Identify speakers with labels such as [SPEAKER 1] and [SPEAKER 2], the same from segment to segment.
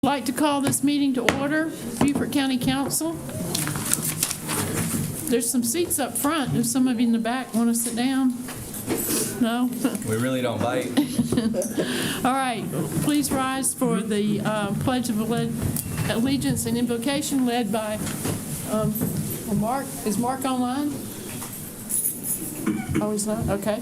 [SPEAKER 1] I'd like to call this meeting to order. Beaufort County Council. There's some seats up front if some of you in the back want to sit down. No?
[SPEAKER 2] We really don't bite.
[SPEAKER 1] All right, please rise for the Pledge of Allegiance and Invocation led by Mark. Is Mark online? Oh, he's not? Okay.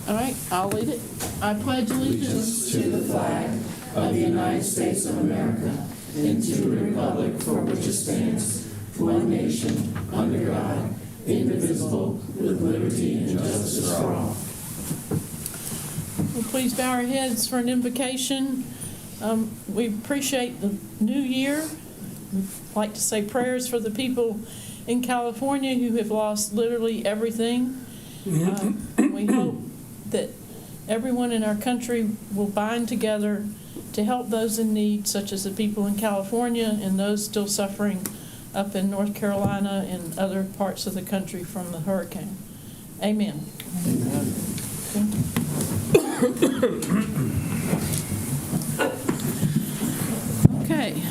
[SPEAKER 1] All right, I'll lead it. I pledge allegiance
[SPEAKER 3] to the flag of the United States of America and to the republic for which it stands, one nation, under God, indivisible, with liberty and justice for all.
[SPEAKER 1] Well, please bow our heads for an invocation. We appreciate the new year. We'd like to say prayers for the people in California who have lost literally everything. We hope that everyone in our country will bind together to help those in need, such as the people in California and those still suffering up in North Carolina and other parts of the country from the hurricane. Amen. Amen. Okay.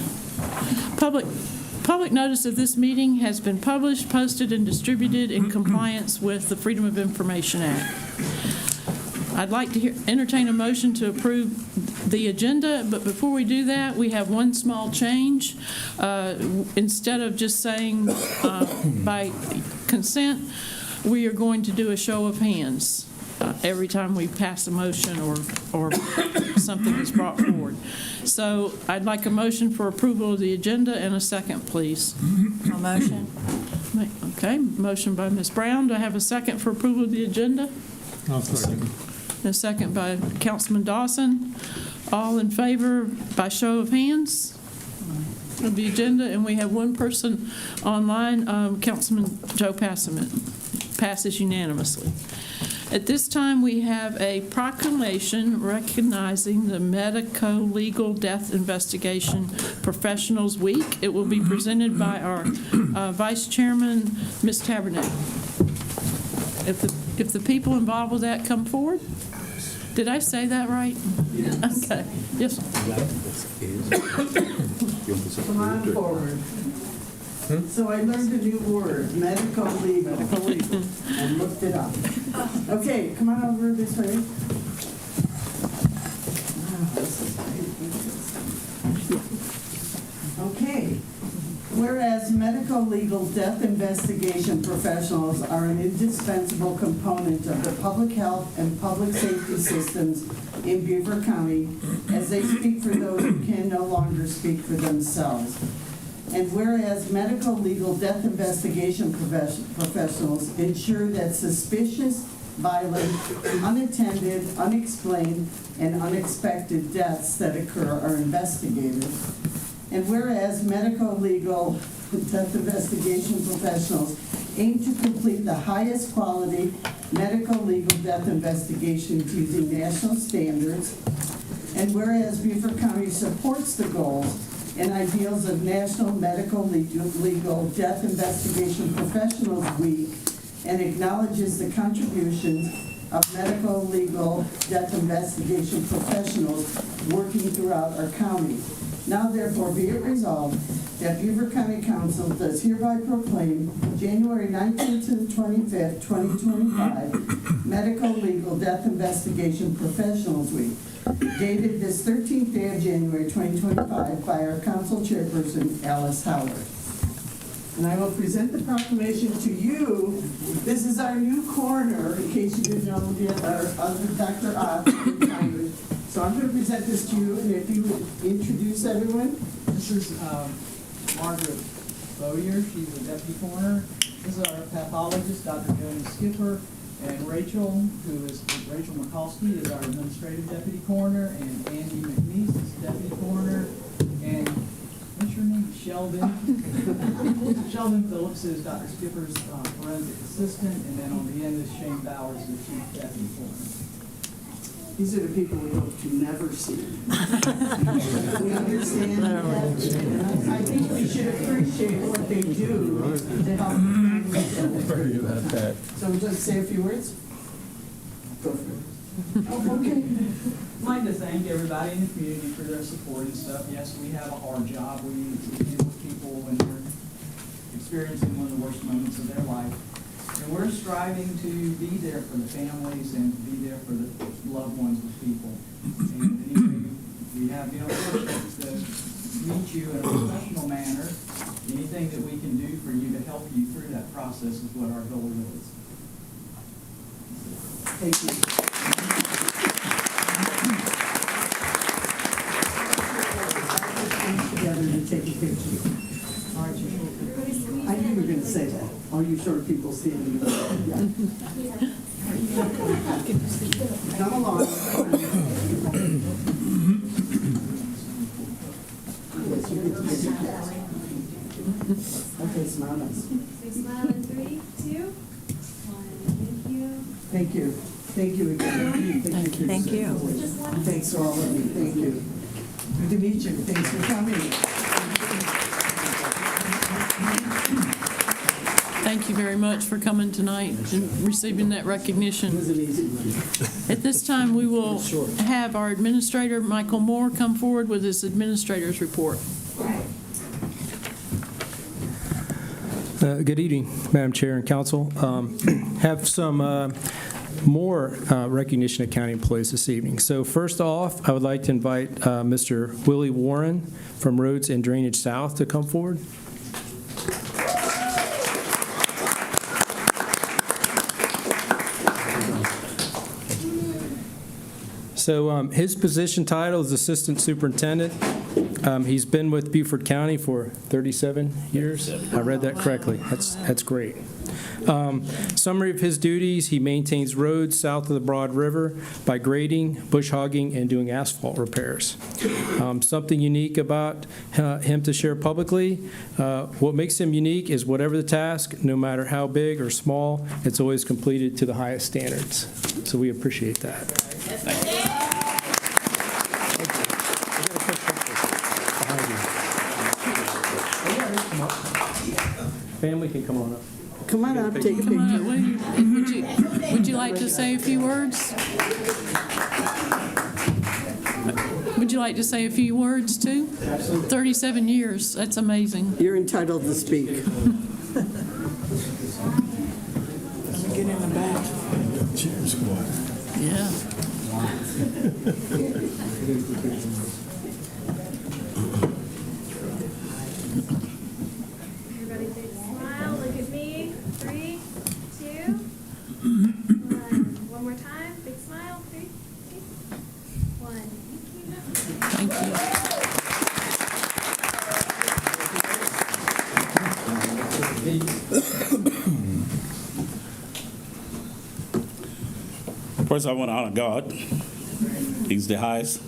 [SPEAKER 1] Public notice of this meeting has been published, posted, and distributed in compliance with the Freedom of Information Act. I'd like to entertain a motion to approve the agenda, but before we do that, we have one small change. Instead of just saying by consent, we are going to do a show of hands every time we pass a motion or something is brought forward. So I'd like a motion for approval of the agenda and a second, please.
[SPEAKER 4] A motion.
[SPEAKER 1] Okay, motion by Ms. Brown. Do I have a second for approval of the agenda?
[SPEAKER 5] I'll second.
[SPEAKER 1] A second by Councilman Dawson. All in favor by show of hands of the agenda, and we have one person online, Councilman Joe Passament. Passes unanimously. At this time, we have a proclamation recognizing the Medico-Legal Death Investigation Professionals Week. It will be presented by our Vice Chairman, Ms. Tabernet. If the people involved with that come forward. Did I say that right? Yes. Okay. Yes.
[SPEAKER 4] Come on forward. So I learned a new word, medical legal, and looked it up. Okay, come on over this way. Okay. Whereas medical legal death investigation professionals are an indispensable component of the public health and public safety systems in Beaufort County, as they speak for those who can no longer speak for themselves. And whereas medical legal death investigation professionals ensure that suspicious, violent, unattended, unexplained, and unexpected deaths that occur are investigated. And whereas medical legal death investigation professionals aim to complete the highest quality medical legal death investigations using national standards, and whereas Beaufort County supports the goals and ideals of National Medical Legal Death Investigation Professionals Week and acknowledges the contributions of medical legal death investigation professionals working throughout our county. Now therefore be it resolved that Beaufort County Council does hereby proclaim January 19th to the 25th, 2025, Medical Legal Death Investigation Professionals Week, dated this 13th day of January 2025 by our council chairperson, Alice Howard. And I will present the proclamation to you. This is our new coroner, in case you didn't know yet, our other Dr. Ott retired. So I'm going to present this to you, and if you would introduce everyone.
[SPEAKER 6] This is Margaret Bowyer. She's a deputy coroner. This is our pathologist, Dr. Joan Skipper, and Rachel Mikulski is our administrative deputy coroner, and Andy McNeese is deputy coroner, and what's your name? Sheldon. Sheldon Phillips is Dr. Skipper's forensic assistant, and then on the end is Shane Bowers, the chief deputy coroner.
[SPEAKER 4] These are the people we hope to never see. We understand that. I think we should appreciate what they do to help families. So would you like to say a few words? Go for it.
[SPEAKER 6] I'd like to thank everybody in the community for their support and stuff. Yes, we have a hard job. We deal with people when they're experiencing one of the worst moments of their life. And we're striving to be there for the families and to be there for the loved ones of people. And anyway, we have the unfortunate to meet you in a professional manner. Anything that we can do for you to help you through that process is what our goal is.
[SPEAKER 4] Thank you. Together to take a picture. Aren't you? I knew you were going to say that. All you short people standing there. Yeah. Come along. Yes, you get to take it. Okay, smile nice.
[SPEAKER 2] Say smile in 3, 2, 1. Thank you.
[SPEAKER 4] Thank you. Thank you again. Thank you. Thanks to all of you. Thank you. Good to meet you. Thanks for coming.
[SPEAKER 1] Thank you very much for coming tonight and receiving that recognition.
[SPEAKER 4] It was an easy one.
[SPEAKER 1] At this time, we will have our administrator, Michael Moore, come forward with his administrator's report.
[SPEAKER 5] Good evening, Madam Chair and Council. Have some more recognition of county employees this evening. So first off, I would like to invite Mr. Willie Warren from Roads and Drainage South to come forward. So his position title is Assistant Superintendent. He's been with Beaufort County for 37 years. I read that correctly. That's great. Summary of his duties: he maintains roads south of the Broad River by grading, bush hogging, and doing asphalt repairs. Something unique about him to share publicly: what makes him unique is whatever the task, no matter how big or small, it's always completed to the highest standards. So we appreciate that. Family can come on up.
[SPEAKER 4] Come on up, take a
[SPEAKER 1] Come on
[SPEAKER 4] picture.
[SPEAKER 1] up. Would you like to say a few words? Would you like to say a few words, too? Absolutely. 37 years. That's amazing.
[SPEAKER 4] You're entitled to speak.
[SPEAKER 1] Get in the back.
[SPEAKER 3] Cheers, squad.
[SPEAKER 1] Yeah.
[SPEAKER 2] Everybody big smile. Look at me. 3, 2, 1. One more time. Big smile. 3, 2, 1. Thank you.
[SPEAKER 1] Thank you.
[SPEAKER 7] First, I want to honor God. He's the highest.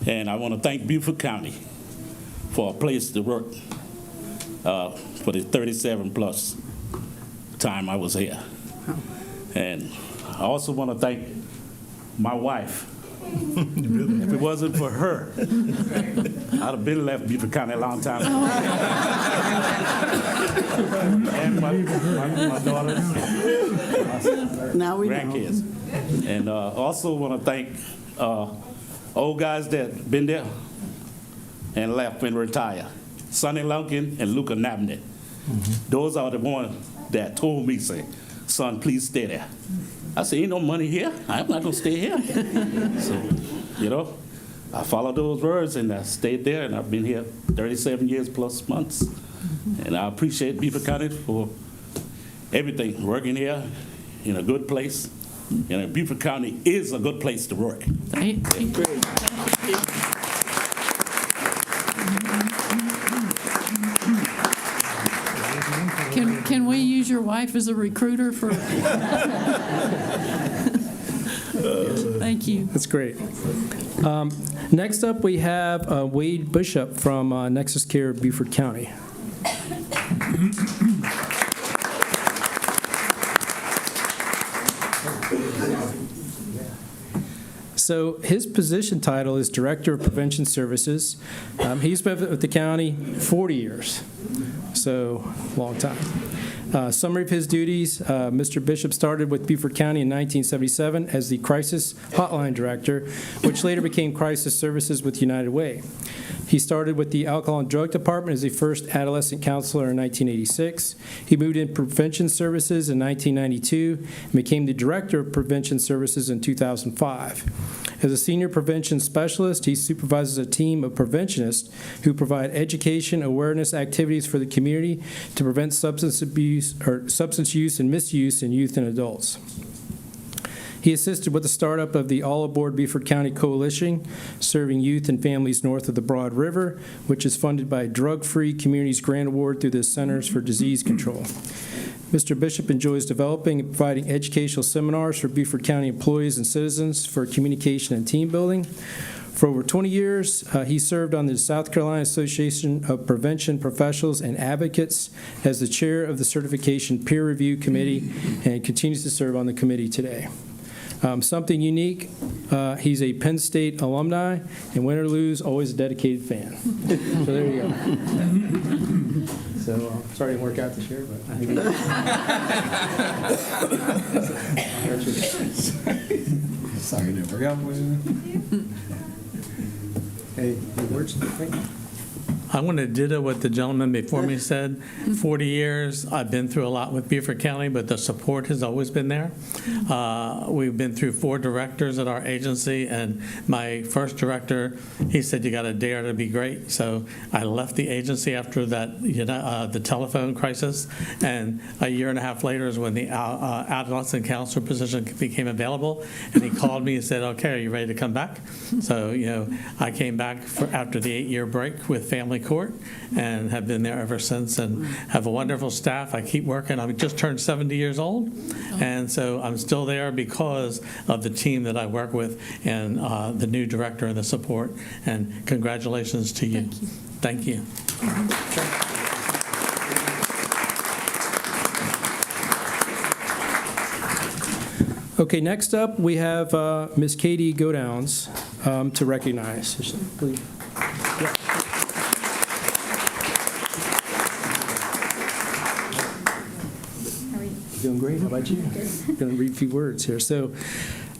[SPEAKER 7] And I want to thank Beaufort County for a place to work for the 37-plus time I was here. And I also want to thank my wife. If it wasn't for her, I'd have been left Beaufort County a long time ago. And my daughters,
[SPEAKER 4] Now we know.
[SPEAKER 7] grandkids. And also want to thank old guys that been there and left and retired. Sonny Lunkin and Luca Nabney. Those are the ones that told me, say, son, please stay there. I said, ain't no money here. I'm not going to stay here. So, you know, I followed those words and I stayed there, and I've been here 37 years plus months. And I appreciate Beaufort County for everything, working here in a good place. And Beaufort County is a good place to work.
[SPEAKER 1] Thank you. Can we use your wife as a recruiter for? Thank you.
[SPEAKER 5] That's great. Next up, we have Wade Bishop from Nexus Care Beaufort County. So his position title is Director of Prevention Services. He's been with the county 40 years, so long time. Summary of his duties, Mr. Bishop started with Beaufort County in 1977 as the Crisis Hotline Director, which later became Crisis Services with United Way. He started with the Alcohol and Drug Department as the first adolescent counselor in 1986. He moved in Prevention Services in 1992 and became the Director of Prevention Services in 2005. As a senior prevention specialist, he supervises a team of preventionists who provide education, awareness activities for the community to prevent substance use and misuse in youth and adults. He assisted with the startup of the All Aboard Beaufort County Coalition, serving youth and families north of the Broad River, which is funded by Drug Free Communities Grant Award through the Centers for Disease Control. Mr. Bishop enjoys developing and providing educational seminars for Beaufort County employees and citizens for communication and team building. For over 20 years, he served on the South Carolina Association of Prevention Professionals and Advocates as the chair of the Certification Peer Review Committee and continues to serve on the committee today. Something unique, he's a Penn State alumni, and win or lose, always a dedicated fan. So there you go. So sorry it didn't work out this year, but I think
[SPEAKER 3] Sorry, it didn't work out for you.
[SPEAKER 5] any words?
[SPEAKER 8] I want to ditto what the gentleman before me said. 40 years, I've been through a lot with Beaufort County, but the support has always been there. We've been through 4 directors at our agency, and my first director, he said, you got to dare to be great. So I left the agency after that, the telephone crisis, and a year and a half later is when the adolescent counselor position became available, and he called me and said, okay, are you ready to come back? So, I came back after the 8-year break with family court and have been there ever since and have a wonderful staff. I keep working. I just turned 70 years old, and so I'm still there because of the team that I work with and the new director and the support. And congratulations to you. Thank you.
[SPEAKER 5] Okay, next up, we have Ms. Katie Godowns to recognize. Please. Yeah. Doing great. How about you? I'm going to read a few words here. So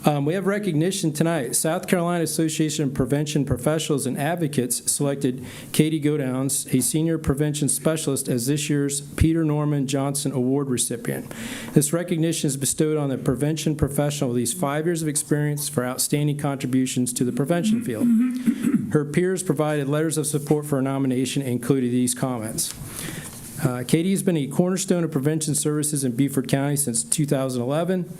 [SPEAKER 5] we have recognition tonight. South Carolina Association of Prevention Professionals and Advocates selected Katie Godowns, a senior prevention specialist, as this year's Peter Norman Johnson Award recipient. This recognition is bestowed on a prevention professional with at least 5 years of experience for outstanding contributions to the prevention field. Her peers provided letters of support for her nomination and included these comments. Katie has been a cornerstone of prevention services in Beaufort County since 2011.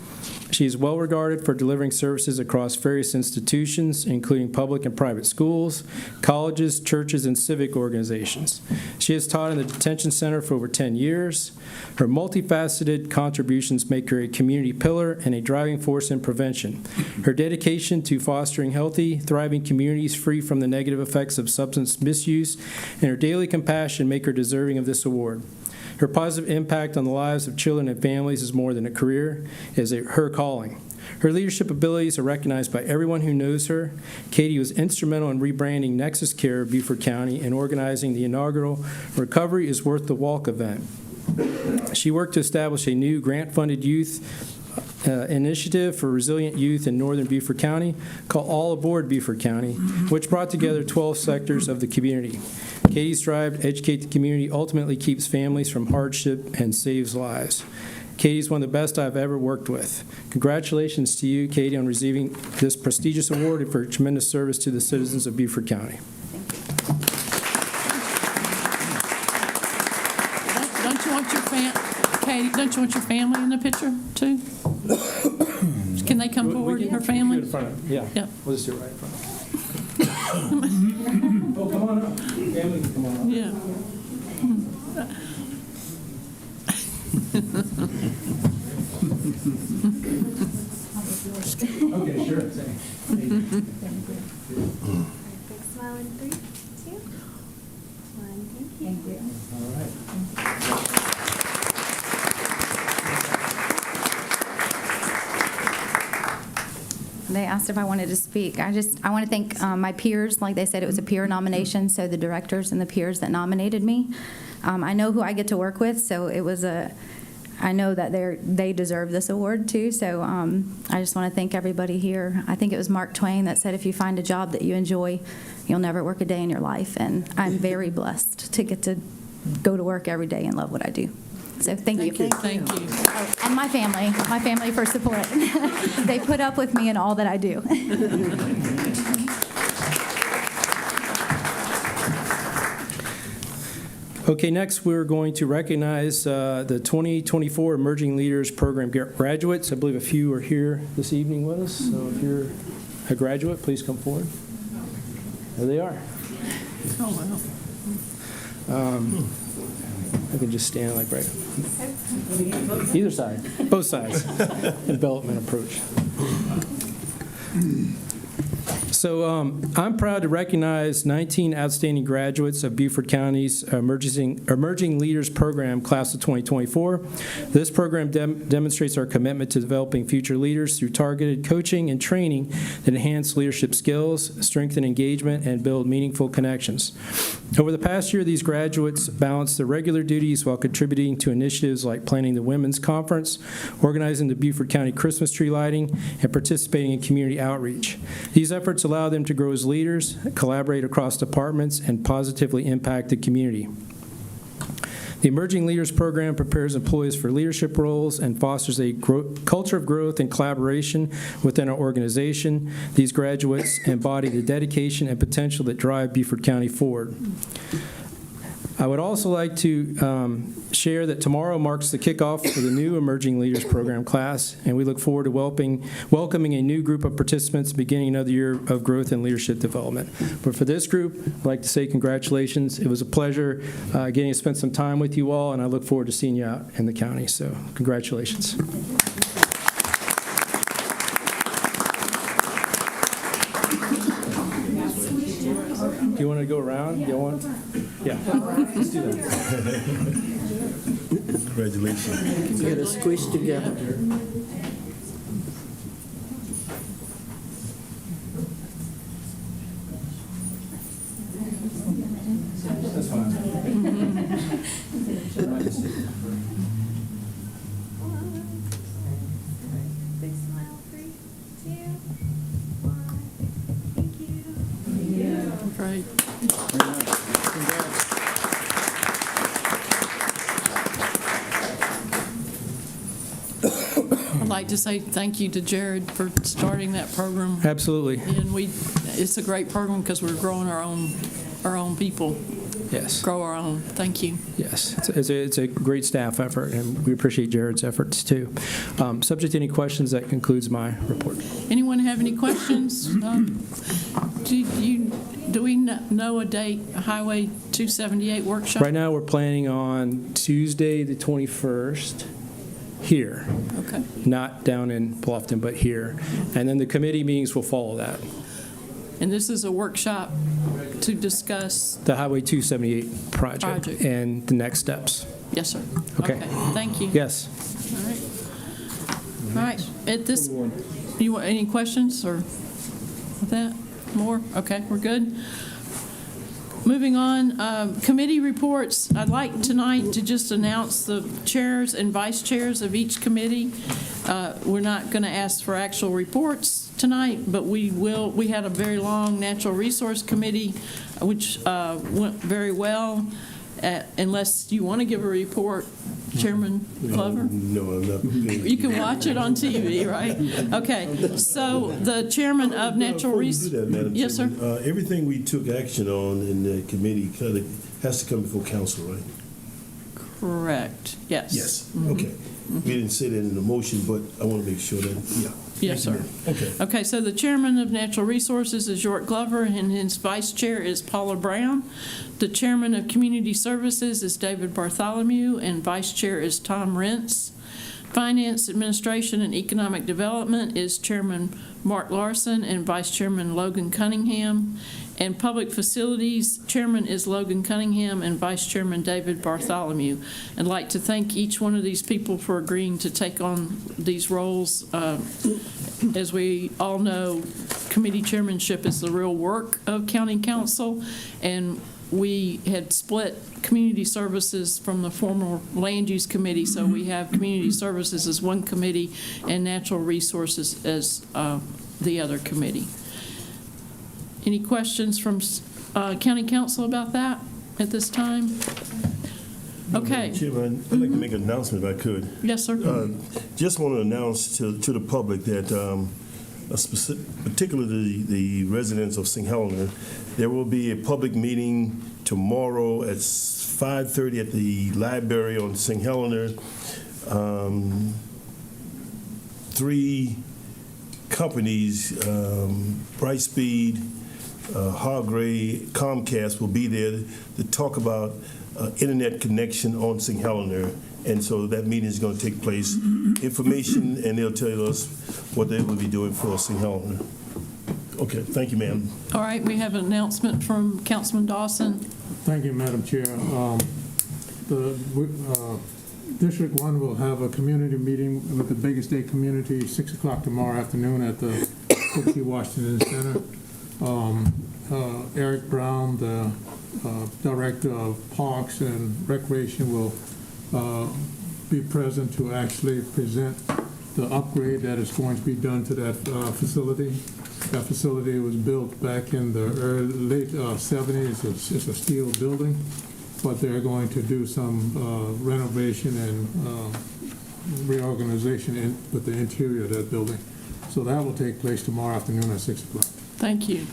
[SPEAKER 5] She is well regarded for delivering services across various institutions, including public and private schools, colleges, churches, and civic organizations. She has taught in the detention center for over 10 years. Her multifaceted contributions make her a community pillar and a driving force in prevention. Her dedication to fostering healthy, thriving communities free from the negative effects of substance misuse and her daily compassion make her deserving of this award. Her positive impact on the lives of children and families is more than a career, it is her calling. Her leadership abilities are recognized by everyone who knows her. Katie was instrumental in rebranding Nexus Care of Beaufort County and organizing the inaugural Recovery is Worth the Walk event. She worked to establish a new grant-funded youth initiative for resilient youth in northern Beaufort County called All Aboard Beaufort County, which brought together 12 sectors of the community. Katie's drive to educate the community ultimately keeps families from hardship and saves lives. Katie's one of the best I've ever worked with. Congratulations to you, Katie, on receiving this prestigious award and for your tremendous service to the citizens of Beaufort County.
[SPEAKER 1] Don't you want your Katie, don't you want your family in the picture, too? Can they come forward, her family?
[SPEAKER 5] Yeah.
[SPEAKER 1] Yep.
[SPEAKER 5] We'll just do it right in front. Oh, come on up. Family can come on up.
[SPEAKER 1] Yeah.
[SPEAKER 5] Okay, sure.
[SPEAKER 2] Big smile in 3, 2, 1. Thank you.
[SPEAKER 5] All right.
[SPEAKER 9] They asked if I wanted to speak. I want to thank my peers. Like they said, it was a peer nomination, so the directors and the peers that nominated me. I know who I get to work with, so it was a I know that they deserve this award too. So I just want to thank everybody here. I think it was Mark Twain that said, if you find a job that you enjoy, you'll never work a day in your life. And I'm very blessed to get to go to work every day and love what I do. So thank you.
[SPEAKER 1] Thank you.
[SPEAKER 9] Oh, and my family for support. They put up with me in all that I do.
[SPEAKER 5] Okay, next we're going to recognize the 2024 Emerging Leaders Program graduates. I believe a few are here this evening with us, so if you're a graduate, please come forward. There they are.
[SPEAKER 1] Oh, wow.
[SPEAKER 5] I can just stand like right. Either side, both sides. Development approach. So I'm proud to recognize 19 outstanding graduates of Beaufort County's Emerging Leaders Program, Class of 2024. This program demonstrates our commitment to developing future leaders through targeted coaching and training that enhance leadership skills, strengthen engagement, and build meaningful connections. Over the past year, these graduates balanced their regular duties while contributing to initiatives like planning the Women's Conference, organizing the Beaufort County Christmas tree lighting, and participating in community outreach. These efforts allow them to grow as leaders, collaborate across departments, and positively impact the community. The Emerging Leaders Program prepares employees for leadership roles and fosters a culture of growth and collaboration within our organization. These graduates embody the dedication and potential that drive Beaufort County forward. I would also like to share that tomorrow marks the kickoff for the new Emerging Leaders Program class, and we look forward to welcoming a new group of participants beginning another year of growth and leadership development. But for this group, I'd like to say congratulations. It was a pleasure getting to spend some time with you all, and I look forward to seeing you out in the county. So congratulations. Do you want to go around? You want? Yeah. Let's do that.
[SPEAKER 3] Congratulations.
[SPEAKER 4] Get us squished together.
[SPEAKER 5] That's fine.
[SPEAKER 2] Big smile. 3, 2, 1. Thank you.
[SPEAKER 1] Great. I'd like to say thank you to Jared for starting that program.
[SPEAKER 5] Absolutely.
[SPEAKER 1] And it's a great program because we're growing our own people.
[SPEAKER 5] Yes.
[SPEAKER 1] Grow our own. Thank you.
[SPEAKER 5] Yes. It's a great staff effort, and we appreciate Jared's efforts too. Subject to any questions, that concludes my report.
[SPEAKER 1] Anyone have any questions? Do we know a date, a Highway 278 workshop?
[SPEAKER 5] Right now, we're planning on Tuesday, the 21st, here.
[SPEAKER 1] Okay.
[SPEAKER 5] Not down in Bluffton, but here. And then the committee meetings will follow that.
[SPEAKER 1] And this is a workshop to discuss?
[SPEAKER 5] The Highway 278 project and the next steps.
[SPEAKER 1] Yes, sir.
[SPEAKER 5] Okay.
[SPEAKER 1] Thank you.
[SPEAKER 5] Yes.
[SPEAKER 1] All right. At this, you want any questions or with that? More? Okay, we're good. Moving on, committee reports. I'd like tonight to just announce the chairs and vice chairs of each committee. We're not going to ask for actual reports tonight, but we will. We had a very long Natural Resource Committee, which went very well. Unless you want to give a report, Chairman Glover?
[SPEAKER 3] No, I'm not.
[SPEAKER 1] You can watch it on TV, right? Okay, so the chairman of Natural Resources. Yes, sir.
[SPEAKER 3] Everything we took action on in the committee kind of has to come before council, right?
[SPEAKER 1] Correct, yes.
[SPEAKER 3] Yes, okay. We didn't say that in the motion, but I want to make sure that, yeah.
[SPEAKER 1] Yes, sir.
[SPEAKER 3] Okay.
[SPEAKER 1] Okay, so the chairman of Natural Resources is York Glover, and his vice chair is Paula Brown. The chairman of Community Services is David Bartholomew, and vice chair is Tom Rentz. Finance, Administration, and Economic Development is Chairman Mark Larson and Vice Chairman Logan Cunningham. And Public Facilities, Chairman is Logan Cunningham and Vice Chairman David Bartholomew. I'd like to thank each one of these people for agreeing to take on these roles. As we all know, committee chairmanship is the real work of county council, and we had split community services from the former land use committee, so we have community services as one committee and natural resources as the other committee. Any questions from county council about that at this time? Okay.
[SPEAKER 10] Chairman, I'd like to make an announcement if I could.
[SPEAKER 1] Yes, sir.
[SPEAKER 10] Just want to announce to the public that, particularly the residents of St. Helena, there will be a public meeting tomorrow at 5:30 at the library on St. Helena. 3 companies, Brightspeed, Hargray, Comcast will be there to talk about internet connection on St. Helena, and so that meeting is going to take place. Information, and they'll tell us what they will be doing for St. Helena. Okay, thank you, ma'am.
[SPEAKER 1] All right, we have an announcement from Councilman Dawson.
[SPEAKER 11] Thank you, Madam Chair. District 1 will have a community meeting with the Biggest Day community, 6 o'clock tomorrow afternoon at the Cooksey Washington Center. Eric Brown, the Director of Parks and Recreation, will be present to actually present the upgrade that is going to be done to that facility. That facility was built back in the late 70s. It's a steel building, but they're going to do some renovation and reorganization with the interior of that building. So that will take place tomorrow afternoon at 6 o'clock.
[SPEAKER 1] Thank you.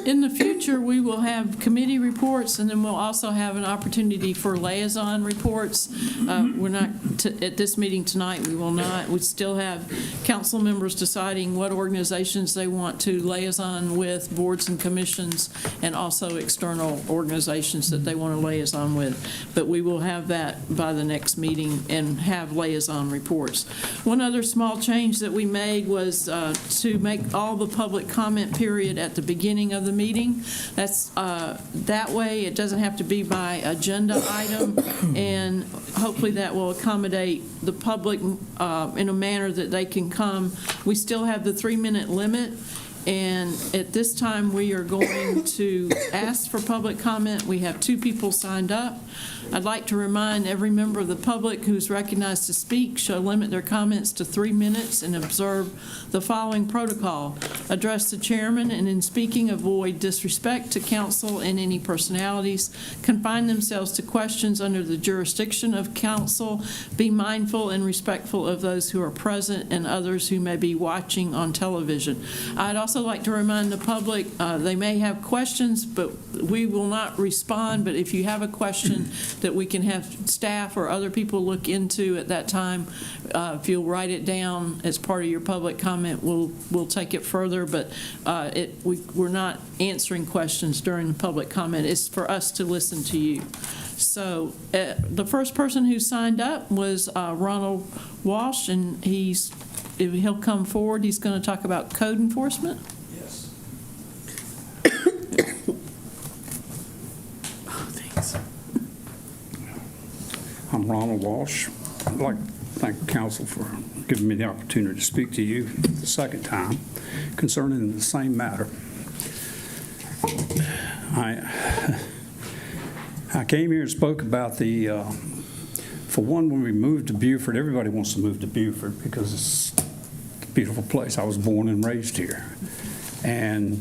[SPEAKER 1] In the future, we will have committee reports, and then we'll also have an opportunity for liaison reports. We're not, at this meeting tonight, we will not. We still have council members deciding what organizations they want to liaison with, boards and commissions, and also external organizations that they want to liaison with. But we will have that by the next meeting and have liaison reports. One other small change that we made was to make all the public comment period at the beginning of the meeting. That's that way it doesn't have to be by agenda item, and hopefully that will accommodate the public in a manner that they can come. We still have the 3-minute limit, and at this time we are going to ask for public comment. We have 2 people signed up. I'd like to remind every member of the public who's recognized to speak shall limit their comments to 3 minutes and observe the following protocol. Address the chairman, and in speaking avoid disrespect to council and any personalities. Confine themselves to questions under the jurisdiction of council. Be mindful and respectful of those who are present and others who may be watching on television. I'd also like to remind the public they may have questions, but we will not respond. But if you have a question that we can have staff or other people look into at that time, if you'll write it down as part of your public comment, we'll take it further. But we're not answering questions during the public comment. It's for us to listen to you. So the first person who signed up was Ronald Walsh, and he'll come forward. He's going to talk about code enforcement.
[SPEAKER 12] Yes.
[SPEAKER 1] Thanks.
[SPEAKER 12] I'm Ronald Walsh. I'd like to thank council for giving me the opportunity to speak to you the second time concerning the same matter. I came here and spoke about for one, when we moved to Beaufort, everybody wants to move to Beaufort because it's a beautiful place. I was born and raised here. And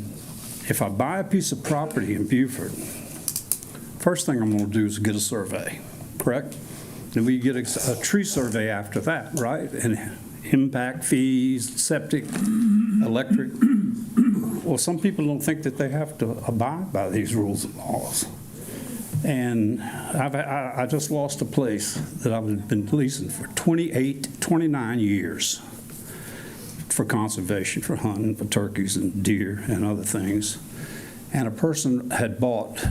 [SPEAKER 12] if I buy a piece of property in Beaufort, first thing I'm going to do is get a survey, correct? Then we get a tree survey after that, right? And impact fees, septic, electric. Well, some people don't think that they have to abide by these rules and laws. And I just lost a place that I've been leasing for 29 years for conservation, for hunting, for turkeys and deer and other things. And a person had bought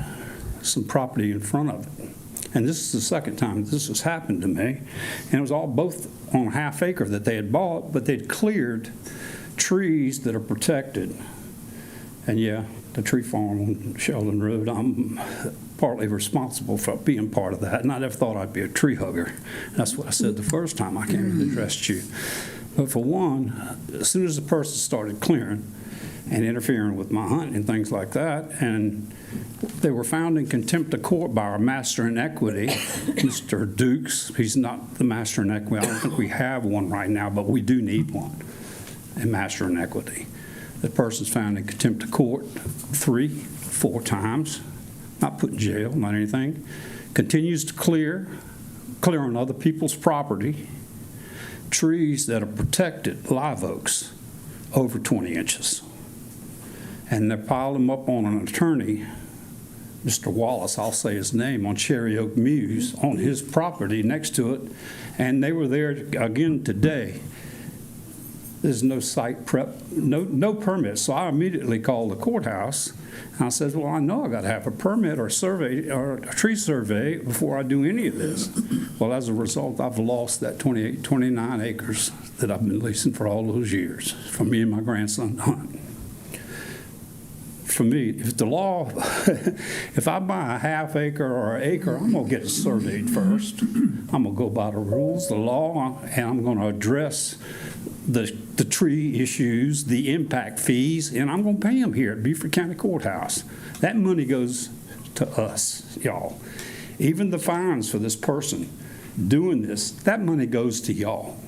[SPEAKER 12] some property in front of it. And this is the second time this has happened to me. And it was all both on a half acre that they had bought, but they'd cleared trees that are protected. And yeah, the tree farm on Sheldon Road, I'm partly responsible for being part of that. And I never thought I'd be a tree hugger. That's what I said the first time I came and addressed you. But for one, as soon as the person started clearing, and interfering with my hunt and things like that. And they were found in contempt of court by our master in equity, Mr. Dukes. He's not the master in equity. I don't think we have one right now, but we do need one, a master in equity. The person's found in contempt of court 3-4 times, not put in jail, not anything. Continues to clear on other people's property, trees that are protected, live oaks, over 20 inches. And they piled them up on an attorney, Mr. Wallace, I'll say his name, on Cherry Oak Mews, on his property next to it. And they were there again today. There's no site prep, no permit. So I immediately called the courthouse. And I said, well, I know I got to have a permit or survey or a tree survey before I do any of this. Well, as a result, I've lost that 29 acres that I've been leasing for all those years for me and my grandson to hunt. For me, if the law, if I buy a half acre or an acre, I'm going to get it surveyed first. I'm going to go by the rules, the law, and I'm going to address the tree issues, the impact fees, and I'm going to pay them here at Beaufort County Courthouse. That money goes to us, y'all. Even the fines for this person doing this, that money goes to y'all.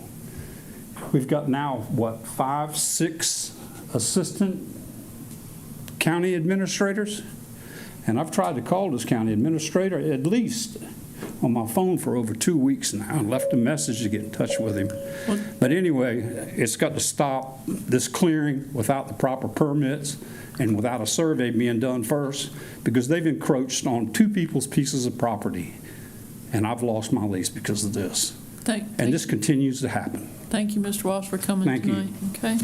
[SPEAKER 12] We've got now, what, 5, 6 assistant county administrators? And I've tried to call this county administrator at least on my phone for over 2 weeks now and left a message to get in touch with him. But anyway, it's got to stop this clearing without the proper permits and without a survey being done first, because they've encroached on 2 people's pieces of property, and I've lost my lease because of this. And this continues to happen.
[SPEAKER 1] Thank you, Mr. Walsh, for coming
[SPEAKER 12] Thank
[SPEAKER 1] tonight.
[SPEAKER 12] you.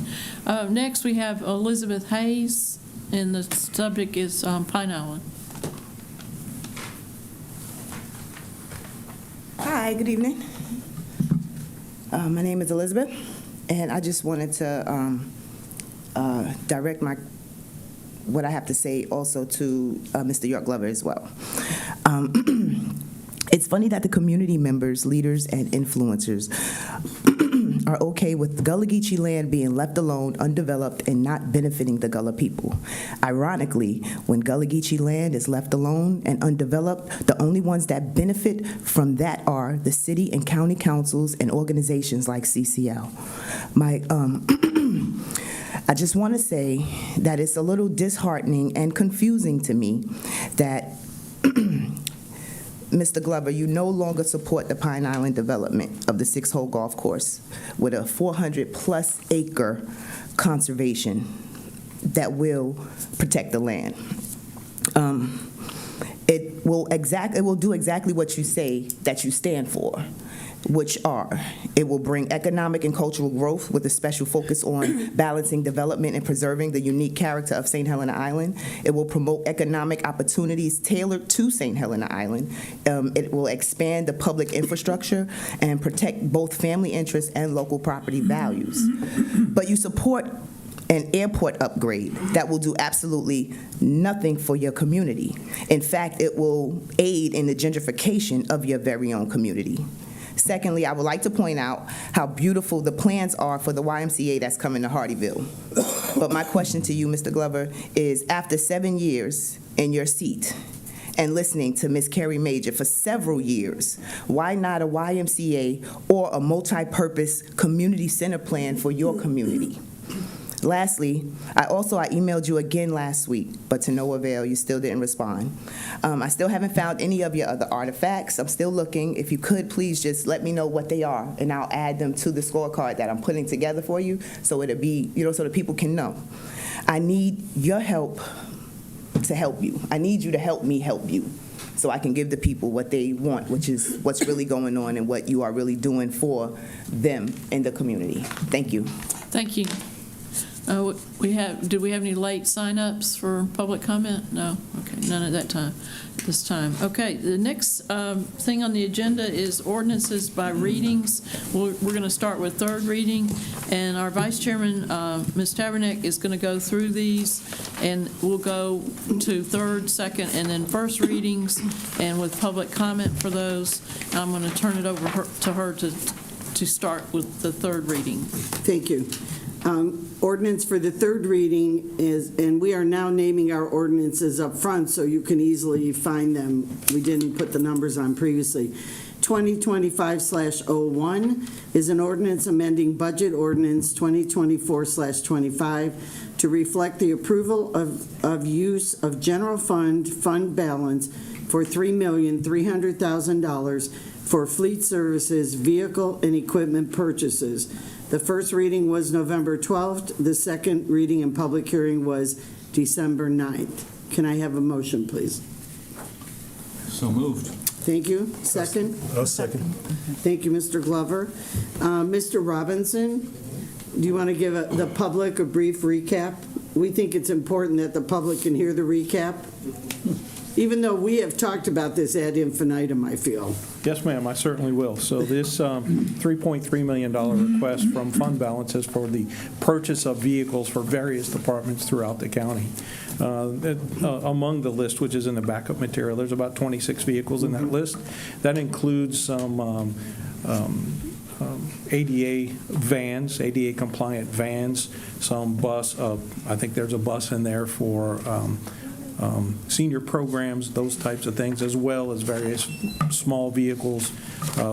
[SPEAKER 1] Okay. Next, we have Elizabeth Hayes, and the subject is Pine Island.
[SPEAKER 13] Hi, good evening. My name is Elizabeth, and I just wanted to direct what I have to say also to Mr. York Glover as well. It's funny that the community members, leaders, and influencers are okay with the Gullah Geechee land being left alone, undeveloped, and not benefiting the Gullah people. Ironically, when Gullah Geechee land is left alone and undeveloped, the only ones that benefit from that are the city and county councils and organizations like CCL. I just want to say that it's a little disheartening and confusing to me that Mr. Glover, you no longer support the Pine Island development of the 6-hole golf course with a 400-plus acre conservation that will protect the land. It will do exactly what you say that you stand for, which are, it will bring economic and cultural growth with a special focus on balancing development and preserving the unique character of St. Helena Island. It will promote economic opportunities tailored to St. Helena Island. It will expand the public infrastructure and protect both family interests and local property values. But you support an airport upgrade that will do absolutely nothing for your community. In fact, it will aid in the gentrification of your very own community. Secondly, I would like to point out how beautiful the plans are for the YMCA that's coming to Hardyville. But my question to you, Mr. Glover, is after 7 years in your seat and listening to Ms. Carrie Major for several years, why not a YMCA or a multi-purpose community center plan for your community? Lastly, I emailed you again last week, but to no avail, you still didn't respond. I still haven't found any of your other artifacts. I'm still looking. If you could, please just let me know what they are, and I'll add them to the scorecard that I'm putting together for you, so it'll be, so that people can know. I need your help to help you. I need you to help me help you, so I can give the people what they want, which is what's really going on and what you are really doing for them in the community. Thank you.
[SPEAKER 1] Thank you. Do we have any late sign-ups for public comment? No? Okay, none at this time. Okay, the next thing on the agenda is ordinances by readings. We're going to start with third reading, and our Vice Chairman, Ms. Tabernick, is going to go through these, and we'll go to third, second, and then first readings, and with public comment for those. I'm going to turn it over to her to start with the third reading.
[SPEAKER 14] Thank you.
[SPEAKER 4] Ordinance for the third reading is, and we are now naming our ordinances up front so you can easily find them. We didn't put the numbers on previously. 2025/01 is an ordinance amending Budget Ordinance 2024/25 to reflect the approval of use of general fund balance for $3,300,000 for fleet services, vehicle, and equipment purchases. The first reading was November 12th. The second reading and public hearing was December 9th. Can I have a motion, please?
[SPEAKER 3] So moved.
[SPEAKER 4] Thank you. Second?
[SPEAKER 10] I'll second.
[SPEAKER 4] Thank you, Mr. Glover. Mr. Robinson, do you want to give the public a brief recap? We think it's important that the public can hear the recap, even though we have talked about this ad infinitum, I feel.
[SPEAKER 5] Yes, ma'am, I certainly will. So this $3.3 million request from fund balances for the purchase of vehicles for various departments throughout the county. Among the list, which is in the backup material, there's about 26 vehicles in that list. That includes some ADA vans, ADA compliant vans, some bus, I think there's a bus in there for senior programs, those types of things, as well as various small vehicles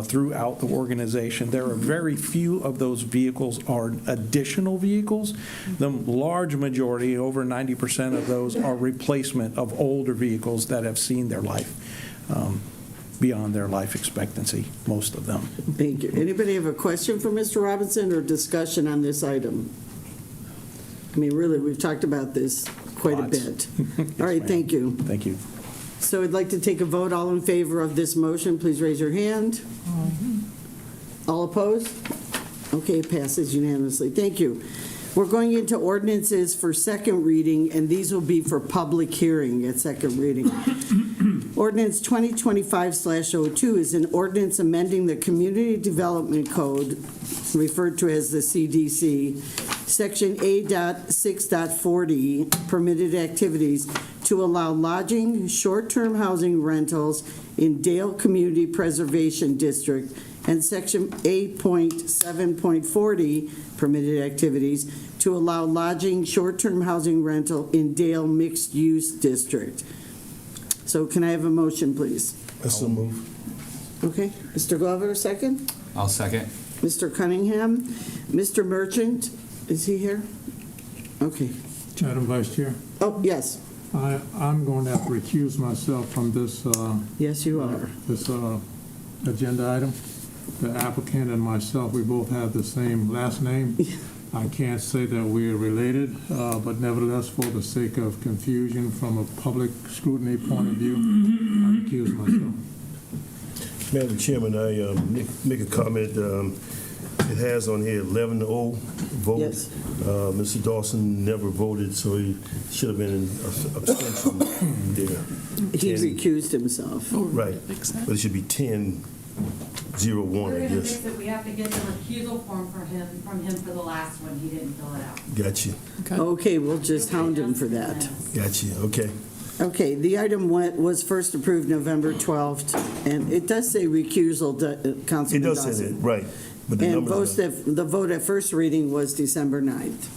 [SPEAKER 5] throughout the organization. There are very few of those vehicles are additional vehicles. The large majority, over 90% of those, are replacement of older vehicles that have seen their life beyond their life expectancy, most of them.
[SPEAKER 4] Thank you. Anybody have a question for Mr. Robinson or discussion on this item? I mean, really, we've talked about this quite
[SPEAKER 5] Lots.
[SPEAKER 4] a bit. All right, thank you.
[SPEAKER 5] Thank you.
[SPEAKER 4] So I'd like to take a vote. All in favor of this motion, please raise your hand. All opposed? Okay, it passes unanimously. Thank you. We're going into ordinances for second reading, and these will be for public hearing at second reading. Ordinance 2025/02 is an ordinance amending the Community Development Code, referred to as the CDC, Section A.6.40, permitted activities, to allow lodging, short-term housing rentals in Dale Community Preservation District, and Section 8.7.40, permitted activities, to allow lodging, short-term housing rental in Dale Mixed Use District. So can I have a motion, please?
[SPEAKER 10] So move.
[SPEAKER 4] Okay. Mr. Glover, second?
[SPEAKER 3] I'll second.
[SPEAKER 4] Mr. Cunningham? Mr. Merchant, is he here? Okay.
[SPEAKER 11] Madam Vice Chair,
[SPEAKER 4] Oh, yes.
[SPEAKER 11] I'm going to have to recuse myself from this,
[SPEAKER 4] Yes, you are.
[SPEAKER 11] this agenda item. The applicant and myself, we both have the same last name. I can't say that we are related, but nevertheless, for the sake of confusion from a public scrutiny point of view, I recuse myself.
[SPEAKER 10] Madam Chairman, I make a comment. It has on here 11-0 vote.
[SPEAKER 4] Yes.
[SPEAKER 10] Mr. Dawson never voted, so he should have been an abstention there.
[SPEAKER 4] He
[SPEAKER 10] 10
[SPEAKER 4] recused himself.
[SPEAKER 10] Right, but it should be 10-0-1,
[SPEAKER 14] We're
[SPEAKER 10] I
[SPEAKER 14] gonna
[SPEAKER 10] guess.
[SPEAKER 14] fix it, we have to get the recusal form from him for the last one, he didn't fill it out.
[SPEAKER 10] Gotcha,
[SPEAKER 4] Okay, we'll just hound him for that.
[SPEAKER 10] gotcha, okay.
[SPEAKER 4] Okay, the item was first approved November 12th, and it does say recusal,
[SPEAKER 10] It
[SPEAKER 4] Councilman
[SPEAKER 10] does say
[SPEAKER 4] Dawson.
[SPEAKER 10] that, right, but the
[SPEAKER 4] And
[SPEAKER 10] numbers.
[SPEAKER 4] the vote at first reading was December 9th.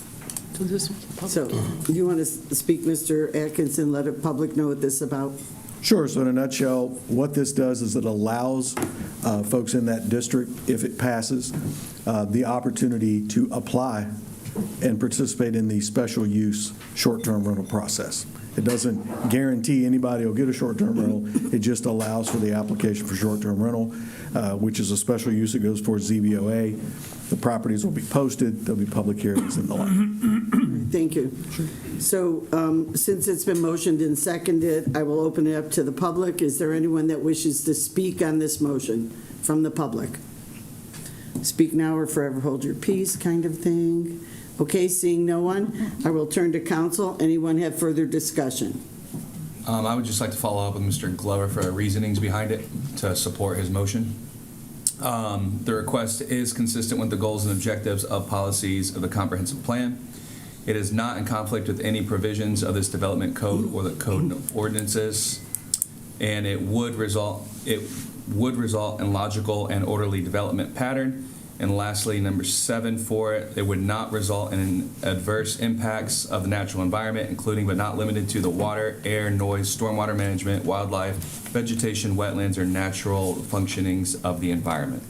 [SPEAKER 4] So, do you want to speak, Mr. Atkinson, let the public know what this is about?
[SPEAKER 15] Sure. So in a nutshell, what this does is it allows folks in that district, if it passes, the opportunity to apply and participate in the special use short-term rental process. It doesn't guarantee anybody will get a short-term rental. It just allows for the application for short-term rental, which is a special use that goes for ZBOA. The properties will be posted. There'll be public hearings and the like.
[SPEAKER 4] Thank you. So, since it's been motioned and seconded, I will open it up to the public. Is there anyone that wishes to speak on this motion from the public? Speak now or forever hold your peace, kind of thing. Okay, seeing no one, I will turn to council. Anyone have further discussion?
[SPEAKER 3] I would just like to follow up with Mr. Glover for the reasonings behind it to support his motion. The request is consistent with the goals and objectives of policies of the comprehensive plan. It is not in conflict with any provisions of this development code or the code of ordinances, and it would result in logical and orderly development pattern
[SPEAKER 16] And lastly, number 7 for it, it would not result in adverse impacts of the natural environment, including but not limited to the water, air, noise, stormwater management, wildlife, vegetation, wetlands, or natural functionings of the environment.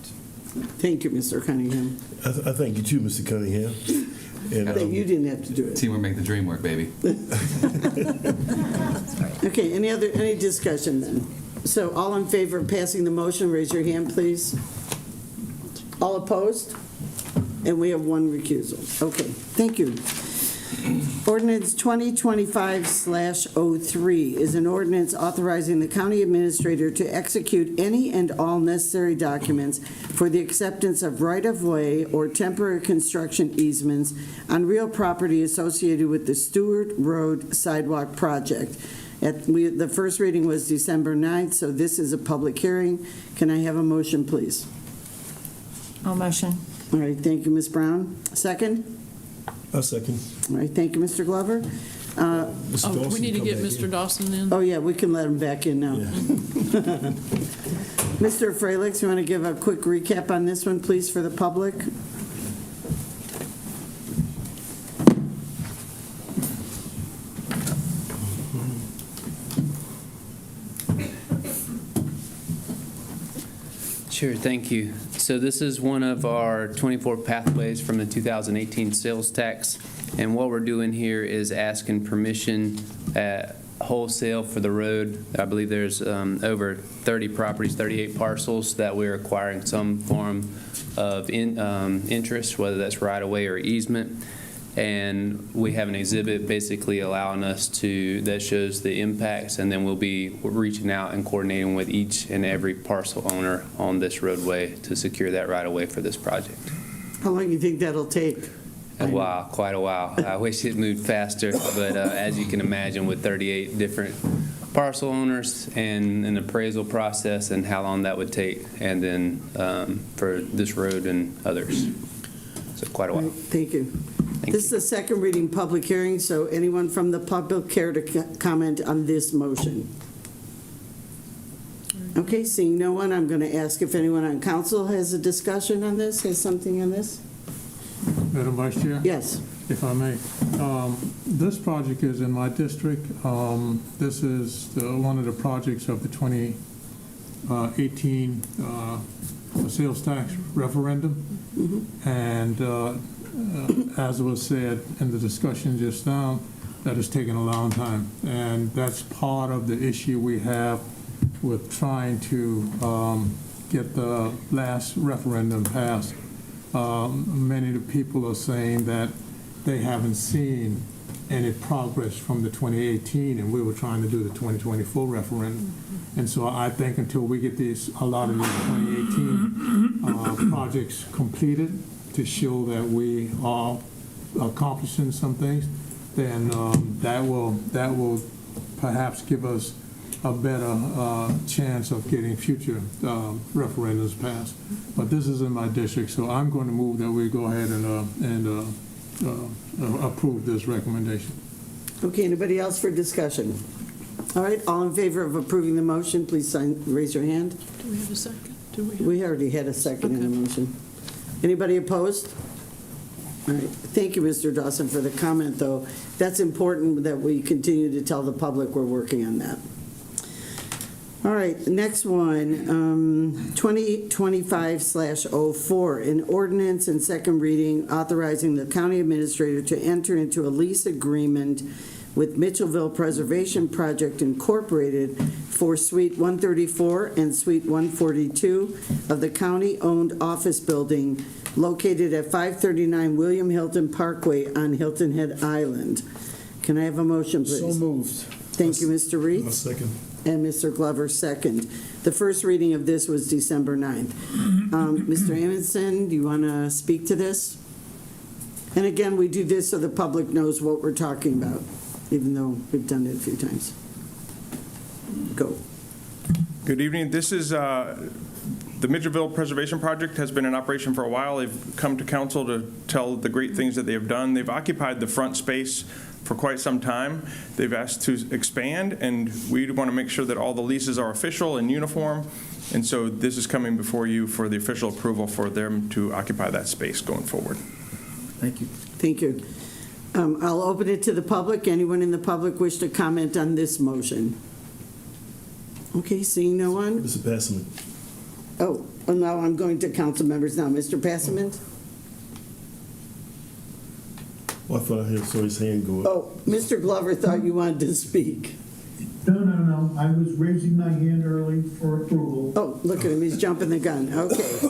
[SPEAKER 17] Thank you, Mr. Cunningham.
[SPEAKER 10] I thank you too, Mr. Cunningham. And,
[SPEAKER 17] You didn't have to do it.
[SPEAKER 16] Teamwork make the dream work, baby.
[SPEAKER 17] Okay, any discussion then? So all in favor of passing the motion, raise your hand, please. All opposed? And we have one recusal. Okay, thank you. Ordinance 2025/03 is an ordinance authorizing the county administrator to execute any and all necessary documents for the acceptance of right-of-way or temporary construction easements on real property associated with the Stewart Road Sidewalk Project. The first reading was December 9th, so this is a public hearing. Can I have a motion, please?
[SPEAKER 1] I'll motion.
[SPEAKER 17] All right, thank you, Ms. Brown. Second?
[SPEAKER 10] A second.
[SPEAKER 17] All right, thank you, Mr. Glover.
[SPEAKER 1] We need to get Mr. Dawson in.
[SPEAKER 17] Oh, yeah, we can let him back in now. Mr. Fralix, you want to give a quick recap on this one, please, for the public?
[SPEAKER 18] Sure, thank you. So this is one of our 24 pathways from the 2018 sales tax. And what we're doing here is asking permission at wholesale for the road. I believe there's over 30 properties, 38 parcels that we're acquiring some form of interest, whether that's right-of-way or easement. And we have an exhibit basically allowing us to, that shows the impacts, and then we'll be reaching out and coordinating with each and every parcel owner on this roadway to secure that right-of-way for this project.
[SPEAKER 17] How long do you think that'll take?
[SPEAKER 18] A while, quite a while. I wish it moved faster, but as you can imagine, with 38 different parcel owners and an appraisal process and how long that would take, and then for this road and others. So quite a while.
[SPEAKER 17] Thank you. This is the second reading public hearing, so anyone from the public care to comment on this motion? Okay, seeing no one, I'm going to ask if anyone on council has a discussion on this, has something on this?
[SPEAKER 11] Madam Vice Chair?
[SPEAKER 17] Yes.
[SPEAKER 11] If I may. This project is in my district. This is one of the projects of the 2018 sales tax referendum. Mm-hmm. And as was said in the discussion just now, that has taken a long time. And that's part of the issue we have with trying to get the last referendum passed. Many of the people are saying that they haven't seen any progress from the 2018, and we were trying to do the 2024 referendum. And so I think until we get a lot of these 2018 projects completed to show that we are accomplishing some things, then that will perhaps give us a better chance of getting future referendums passed. But this is in my district, so I'm going to move that we go ahead and approve this recommendation.
[SPEAKER 17] Okay, anybody else for discussion? All right, all in favor of approving the motion, please raise your hand.
[SPEAKER 1] Do we have a second?
[SPEAKER 17] We already had a second in the motion. Anybody opposed? All right, thank you, Mr. Dawson, for the comment, though. That's important that we continue to tell the public we're working on that. All right, next one, 2025/04, an ordinance and second reading authorizing the county administrator to enter into a lease agreement with Mitchellville Preservation Project Incorporated for Suite 134 and Suite 142 of the county-owned office building located at 539 William Hilton Parkway on Hilton Head Island. Can I have a motion, please?
[SPEAKER 10] So moved.
[SPEAKER 17] Thank you, Mr. Reed.
[SPEAKER 10] A second.
[SPEAKER 17] And Mr. Glover, second. The first reading of this was December 9th. Mr. Amundson, do you want to speak to this? And again, we do this so the public knows what we're talking about, even though we've done it a few times. Go.
[SPEAKER 19] Good evening. This is the Mitchellville Preservation Project has been in operation for a while. They've come to council to tell the great things that they have done. They've occupied the front space for quite some time. They've asked to expand, and we want to make sure that all the leases are official and uniform. And so this is coming before you for the official approval for them to occupy that space going forward.
[SPEAKER 17] Thank you. Thank you. I'll open it to the public. Anyone in the public wish to comment on this motion? Okay, seeing no one?
[SPEAKER 10] Mr. Passman.
[SPEAKER 17] Oh, now I'm going to council members now. Mr. Passman?
[SPEAKER 10] Well, I thought I saw his hand go up.
[SPEAKER 17] Oh, Mr. Glover thought you wanted to speak.
[SPEAKER 20] No. I was raising my hand early for approval.
[SPEAKER 17] Oh, look at him. He's jumping the gun. Okay.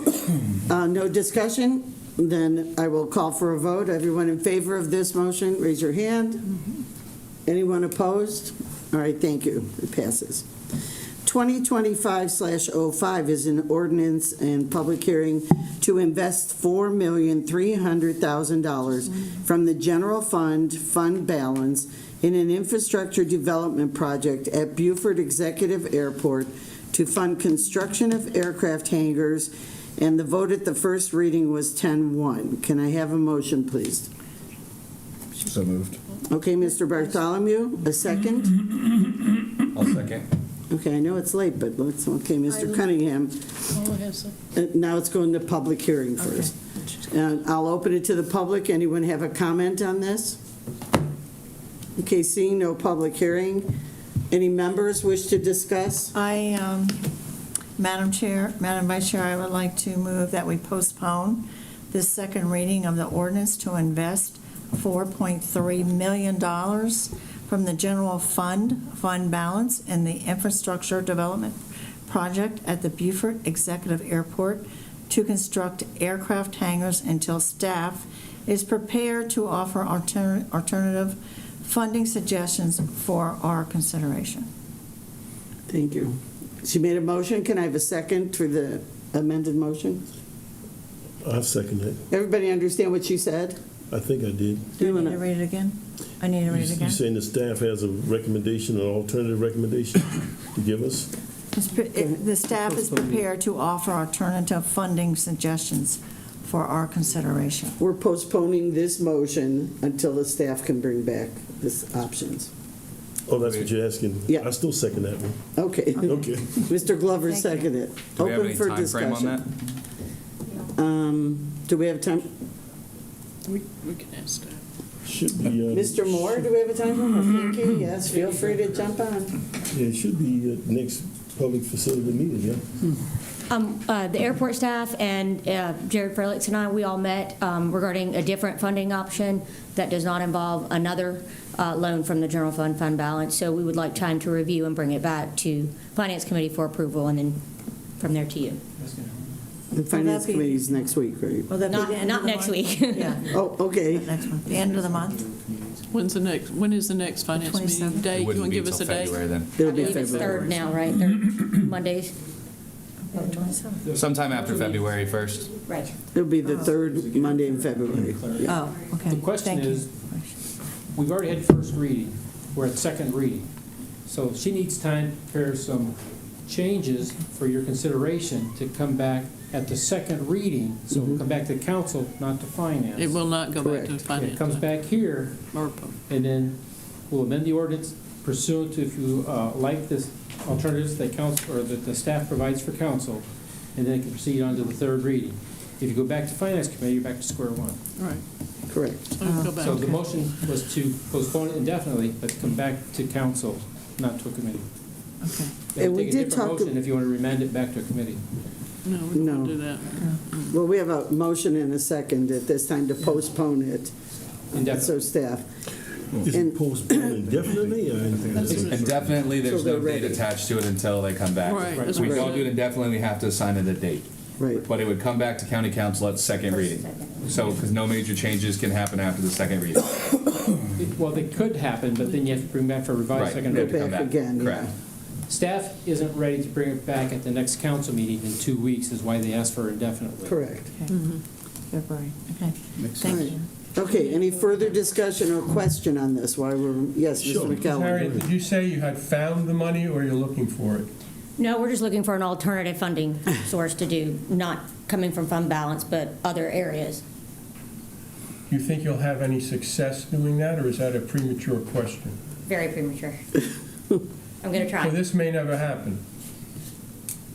[SPEAKER 17] No discussion? Then I will call for a vote. Everyone in favor of this motion, raise your hand. Anyone opposed? All right, thank you. It passes. 2025/05 is an ordinance and public hearing to invest $4,300,000 from the general fund balance in an infrastructure development project at Beaufort Executive Airport to fund construction of aircraft hangars, and the vote at the first reading was 10-1. Can I have a motion, please?
[SPEAKER 15] So moved.
[SPEAKER 17] Okay, Mr. Bartholomew, a second?
[SPEAKER 16] I'll second.
[SPEAKER 17] Okay, I know it's late, but let's, okay, Mr. Cunningham. Now it's going to public hearing first. And I'll open it to the public. Anyone have a comment on this? Okay, seeing no public hearing. Any members wish to discuss?
[SPEAKER 21] Madam Vice Chair, I would like to move that we postpone this second reading of the ordinance to invest $4.3 million from the general fund balance in the infrastructure development project at the Beaufort Executive Airport to construct aircraft hangars until staff is prepared to offer alternative funding suggestions for our consideration.
[SPEAKER 17] Thank you. She made a motion. Can I have a second for the amended motion?
[SPEAKER 10] I'll second that.
[SPEAKER 17] Everybody understand what she said?
[SPEAKER 10] I think I did.
[SPEAKER 21] Do I need to read it again? I need to read it again?
[SPEAKER 10] You saying the staff has a recommendation, an alternative recommendation to give us?
[SPEAKER 21] The staff is prepared to offer alternative funding suggestions for our consideration.
[SPEAKER 17] We're postponing this motion until the staff can bring back this options.
[SPEAKER 10] Oh, that's what you're asking?
[SPEAKER 17] Yeah.
[SPEAKER 10] I still second that one.
[SPEAKER 17] Okay.
[SPEAKER 10] Okay.
[SPEAKER 17] Mr. Glover seconded it.
[SPEAKER 16] Do we have
[SPEAKER 17] Open
[SPEAKER 16] any
[SPEAKER 17] for
[SPEAKER 16] time frame on
[SPEAKER 17] discussion.
[SPEAKER 16] that?
[SPEAKER 17] Do we have time?
[SPEAKER 1] We can ask staff.
[SPEAKER 10] Should be.
[SPEAKER 17] Mr. Moore, do we have a time for him? Thank you. Yes, feel free to jump on.
[SPEAKER 10] Yeah, it should be next public facility meeting, yeah?
[SPEAKER 22] The airport staff and Jared Frelick and I, we all met regarding a different funding option that does not involve another loan from the general fund balance. So we would like time to review and bring it back to Finance Committee for approval, and then from there to you.
[SPEAKER 17] The Finance Committee is next week, right?
[SPEAKER 21] Will that be the end
[SPEAKER 22] Not
[SPEAKER 21] of the
[SPEAKER 22] next
[SPEAKER 21] month?
[SPEAKER 22] week.
[SPEAKER 21] Yeah.
[SPEAKER 17] Oh, okay.
[SPEAKER 21] Next month, the end of the month?
[SPEAKER 1] When is the next finance meeting date? You want to give us a date?
[SPEAKER 17] It'll
[SPEAKER 22] I
[SPEAKER 17] be
[SPEAKER 22] believe it's
[SPEAKER 17] February.
[SPEAKER 22] third now, right? Third Mondays.
[SPEAKER 16] Sometime after February 1st.
[SPEAKER 22] Right.
[SPEAKER 17] It'll be the third Monday in February. Yeah.
[SPEAKER 21] Oh, okay.
[SPEAKER 23] The question
[SPEAKER 21] Thank you.
[SPEAKER 23] is, we've already had first reading, we're at second reading. So she needs time to prepare some changes for your consideration to come back at the second reading. So it'll come back to council, not to finance.
[SPEAKER 1] It will not go back to finance.
[SPEAKER 23] It comes back here,
[SPEAKER 1] Or-
[SPEAKER 23] and then we'll amend the ordinance pursuant to, if you like this alternatives that council, or that the staff provides for council, and then it can proceed on to the third reading. If you go back to finance committee, you're back to square one.
[SPEAKER 1] Right.
[SPEAKER 17] Correct.
[SPEAKER 23] So the motion was to postpone it indefinitely, but come back to council, not to a committee.
[SPEAKER 21] Okay.
[SPEAKER 17] And we
[SPEAKER 23] Take a
[SPEAKER 17] did
[SPEAKER 23] different
[SPEAKER 17] talk-
[SPEAKER 23] motion if you want to remand it back to a committee.
[SPEAKER 1] No, we
[SPEAKER 17] No.
[SPEAKER 1] won't do that.
[SPEAKER 17] Well, we have a motion and a second at this time to postpone it.
[SPEAKER 23] Indefinitely.
[SPEAKER 17] So staff.
[SPEAKER 10] Is it postponed indefinitely?
[SPEAKER 16] Indefinitely, there's
[SPEAKER 17] Till
[SPEAKER 16] no
[SPEAKER 17] they're
[SPEAKER 16] date
[SPEAKER 17] ready.
[SPEAKER 16] attached to it until they come back.
[SPEAKER 1] Right, that's
[SPEAKER 16] We
[SPEAKER 1] what I
[SPEAKER 16] don't do it
[SPEAKER 1] said.
[SPEAKER 16] indefinitely, we have to assign it a date.
[SPEAKER 17] Right.
[SPEAKER 16] But it would come back to county council at second reading. So, because no major changes can happen after the second reading.
[SPEAKER 23] Well, they could happen, but then you have to bring back for a revised
[SPEAKER 16] Right,
[SPEAKER 23] second
[SPEAKER 16] they have
[SPEAKER 23] reading.
[SPEAKER 16] to come
[SPEAKER 17] Back again, yeah.
[SPEAKER 16] Correct.
[SPEAKER 23] Staff isn't ready to bring it back at the next council meeting in 2 weeks, is why they asked for indefinitely.
[SPEAKER 17] Correct.
[SPEAKER 21] February, okay. Thank you.
[SPEAKER 17] Okay, any further discussion or question on this while we're, yes, Mr. McKellen?
[SPEAKER 11] Harriet, did you say you had found the money or you're looking for it?
[SPEAKER 22] No, we're just looking for an alternative funding source to do, not coming from fund balance, but other areas.
[SPEAKER 11] Do you think you'll have any success doing that, or is that a premature question?
[SPEAKER 22] Very premature. I'm going to try.
[SPEAKER 11] So this may never happen.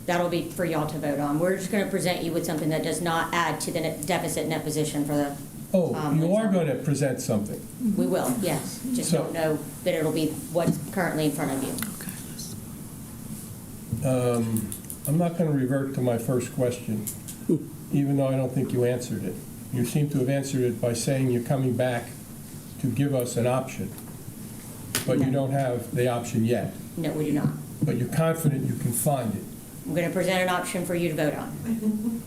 [SPEAKER 22] that'll be for y'all to vote on. We're just going to present you with something that does not add to the deficit net position for the.
[SPEAKER 6] Oh, you are going to present something?
[SPEAKER 22] We will, yes. Just
[SPEAKER 6] So-
[SPEAKER 22] don't know that it'll be what's currently in front of you.
[SPEAKER 6] I'm not going to revert to my first question, even though I don't think you answered it. You seem to have answered it by saying you're coming back to give us an option, but you don't have the option yet.
[SPEAKER 22] No, we do not.
[SPEAKER 6] But you're confident you can find it.
[SPEAKER 22] I'm going to present an option for you to vote on.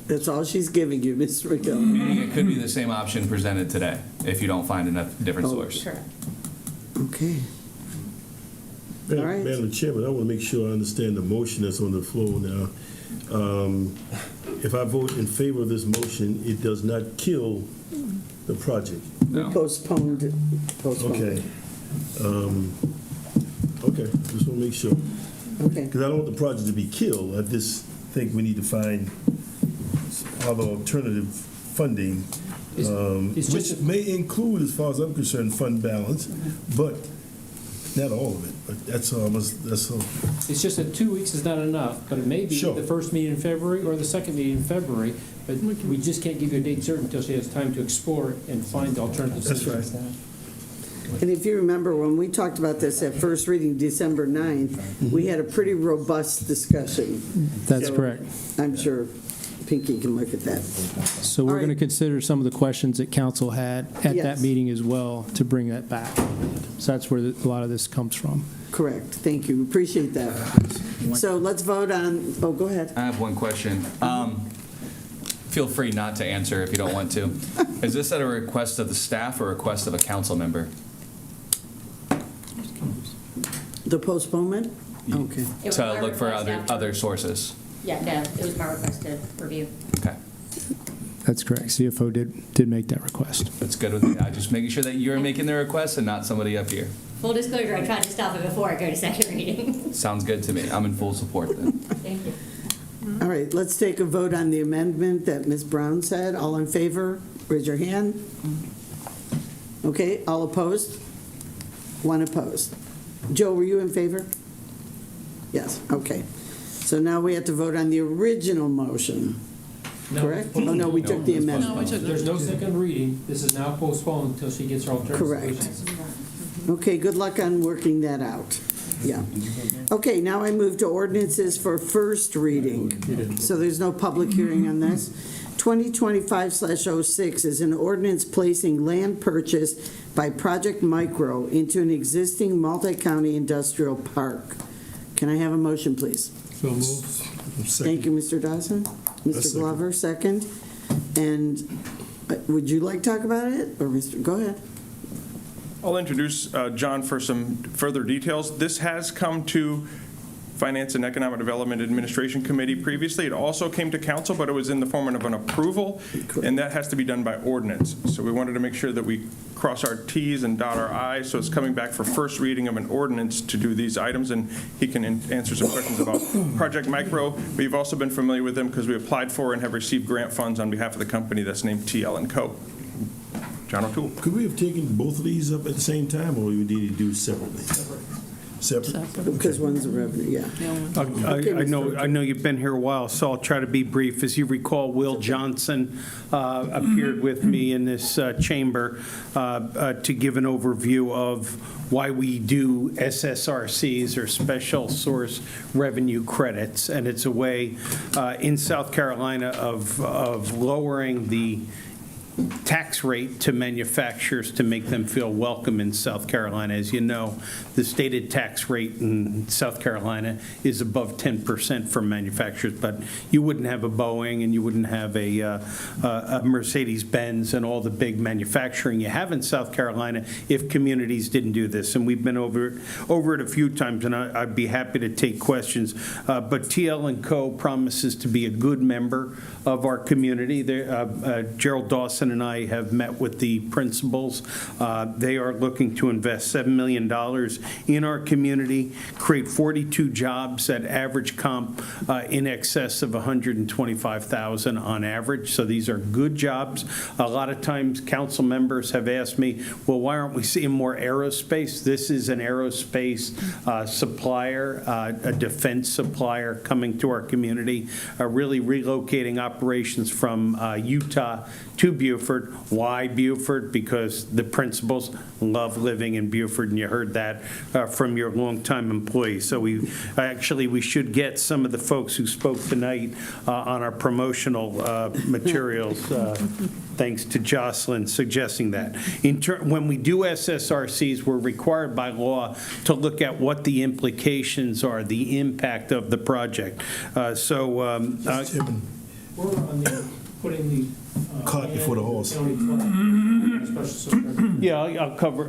[SPEAKER 17] That's all she's giving you, Ms. Rico.
[SPEAKER 16] Meaning it could be the same option presented today if you don't find a different source.
[SPEAKER 22] Correct.
[SPEAKER 17] Okay. All right.
[SPEAKER 10] Madam Chairman, I want to make sure I understand the motion that's on the floor now. If I vote in favor of this motion, it does not kill the project.
[SPEAKER 17] Postponed.
[SPEAKER 10] Okay. Okay, just want to make sure.
[SPEAKER 17] Okay.
[SPEAKER 10] Because I don't want the project to be killed. I just think we need to find other alternative funding, which may include, as far as I'm concerned, fund balance, but not all of it. But that's all. That's all.
[SPEAKER 23] It's just that 2 weeks is not enough, but it may be
[SPEAKER 10] Sure.
[SPEAKER 23] the first meeting in February or the second meeting in February, but we just can't give you a date certain until she has time to explore it and find alternatives.
[SPEAKER 10] That's right.
[SPEAKER 17] And if you remember, when we talked about this at first reading, December 9th, we had a pretty robust discussion.
[SPEAKER 5] That's
[SPEAKER 17] So
[SPEAKER 5] correct.
[SPEAKER 17] I'm sure Pinky can look at that.
[SPEAKER 5] So we're
[SPEAKER 17] All right.
[SPEAKER 5] going to consider some of the questions that council had at
[SPEAKER 17] Yes.
[SPEAKER 5] that meeting as well to bring that back. So that's where a lot of this comes from.
[SPEAKER 17] Correct. Thank you. Appreciate that. So let's vote on, oh, go ahead.
[SPEAKER 16] I have one question. Feel free not to answer if you don't want to. Is this at a request of the staff or a request of a council member?
[SPEAKER 17] The postponement? Okay.
[SPEAKER 22] It was
[SPEAKER 16] To
[SPEAKER 22] my
[SPEAKER 16] look for
[SPEAKER 22] request after-
[SPEAKER 16] other sources?
[SPEAKER 22] Yeah, no, it was my request to review.
[SPEAKER 16] Okay.
[SPEAKER 5] That's correct. CFO did make that request.
[SPEAKER 16] That's good with me. I'm just making sure that you're making the request and not somebody up here.
[SPEAKER 22] Full disclosure, I tried to stop it before I go to second reading.
[SPEAKER 16] Sounds good to me. I'm in full support then.
[SPEAKER 22] Thank you.
[SPEAKER 17] All right, let's take a vote on the amendment that Ms. Brown said. All in favor, raise your hand. Okay, all opposed? One opposed. Joe, were you in favor? Yes, okay. So now we have to vote on the original motion, correct? Oh, no, we took the amendment.
[SPEAKER 23] There's no second reading. This is now postponed until she gets her alternative
[SPEAKER 17] Correct.
[SPEAKER 23] solutions.
[SPEAKER 17] Okay, good luck on working that out. Yeah. Okay, now I move to ordinances for first reading. So there's no public hearing on this. 2025/06 is an ordinance placing land purchase by Project Micro into an existing multi-county industrial park. Can I have a motion, please?
[SPEAKER 11] So moved.
[SPEAKER 17] Thank you, Mr. Dawson. Mr.
[SPEAKER 10] second.
[SPEAKER 17] Glover, second. And would you like to talk about it, or Mr., go ahead.
[SPEAKER 19] I'll introduce John for some further details. This has come to Finance and Economic Development Administration Committee previously. It also came to council, but it was in the form of an approval, and that has to be done by ordinance. So we wanted to make sure that we cross our Ts and dot our Is. So it's coming back for first reading of an ordinance to do these items, and he can answer some questions about Project Micro. We've also been familiar with them because we applied for and have received grant funds on behalf of the company that's named TL & Co. John O'Toole.
[SPEAKER 10] Could we have taken both of these up at the same time, or we need to do separately? Separate?
[SPEAKER 17] Because one's a revenue, yeah.
[SPEAKER 7] I know you've been here a while, so I'll try to be brief. As you recall, Will Johnson appeared with me in this chamber to give an overview of why we do SSRCs, or Special Source Revenue Credits. And it's a way in South Carolina of lowering the tax rate to manufacturers to make them feel welcome in South Carolina. As you know, the stated tax rate in South Carolina is above 10% for manufacturers, but you wouldn't have a Boeing and you wouldn't have a Mercedes-Benz and all the big manufacturing you have in South Carolina if communities didn't do this. And we've been over it a few times, and I'd be happy to take questions. But TL & Co. promises to be a good member of our community. Gerald Dawson Jocelyn and I have met with the principals. They are looking to invest $7 million in our community, create 42 jobs at average comp in excess of $125,000 on average. So these are good jobs. A lot of times council members have asked me, well, why aren't we seeing more aerospace? This is an aerospace supplier, a defense supplier coming to our community, really relocating operations from Utah to Beaufort. Why Beaufort? Because the principals love living in Beaufort, and you heard that from your longtime employees. So we should get some of the folks who spoke tonight on our promotional materials, thanks to Jocelyn suggesting that. When we do SSRCs, we're required by law to look at what the implications are, the impact of the project.
[SPEAKER 23] We're on the, putting the.
[SPEAKER 10] Cart before the horse.
[SPEAKER 7] Yeah, I'll cover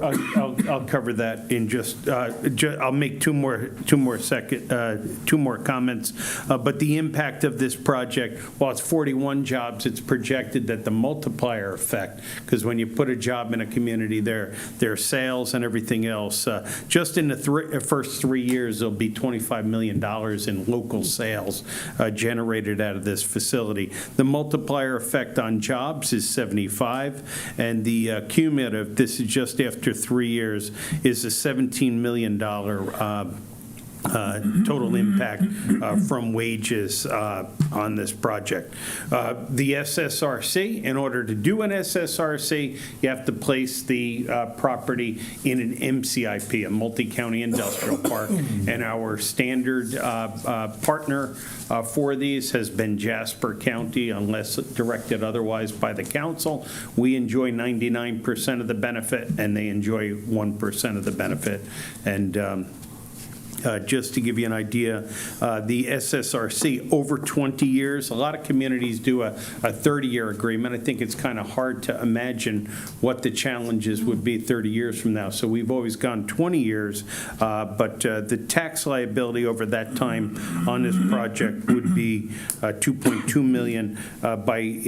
[SPEAKER 7] that in just, I'll make two more comments. But the impact of this project, while it's 41 jobs, it's projected that the multiplier effect, because when you put a job in a community, their sales and everything else, just in the first 3 years, there'll be $25 million in local sales generated out of this facility. The multiplier effect on jobs is 75, and the cumulative, this is just after 3 years, is a $17 million total impact from wages on this project. The SSRC, in order to do an SSRC, you have to place the property in an MCIP, a multi-county industrial park, and our standard partner for these has been Jasper County, unless directed otherwise by the council. We enjoy 99% of the benefit, and they enjoy 1% of the benefit. And just to give you an idea, the SSRC, over 20 years, a lot of communities do a 30-year agreement. I think it's kind of hard to imagine what the challenges would be 30 years from now. So we've always gone 20 years, but the tax liability over that time on this project would be $2.2 million. By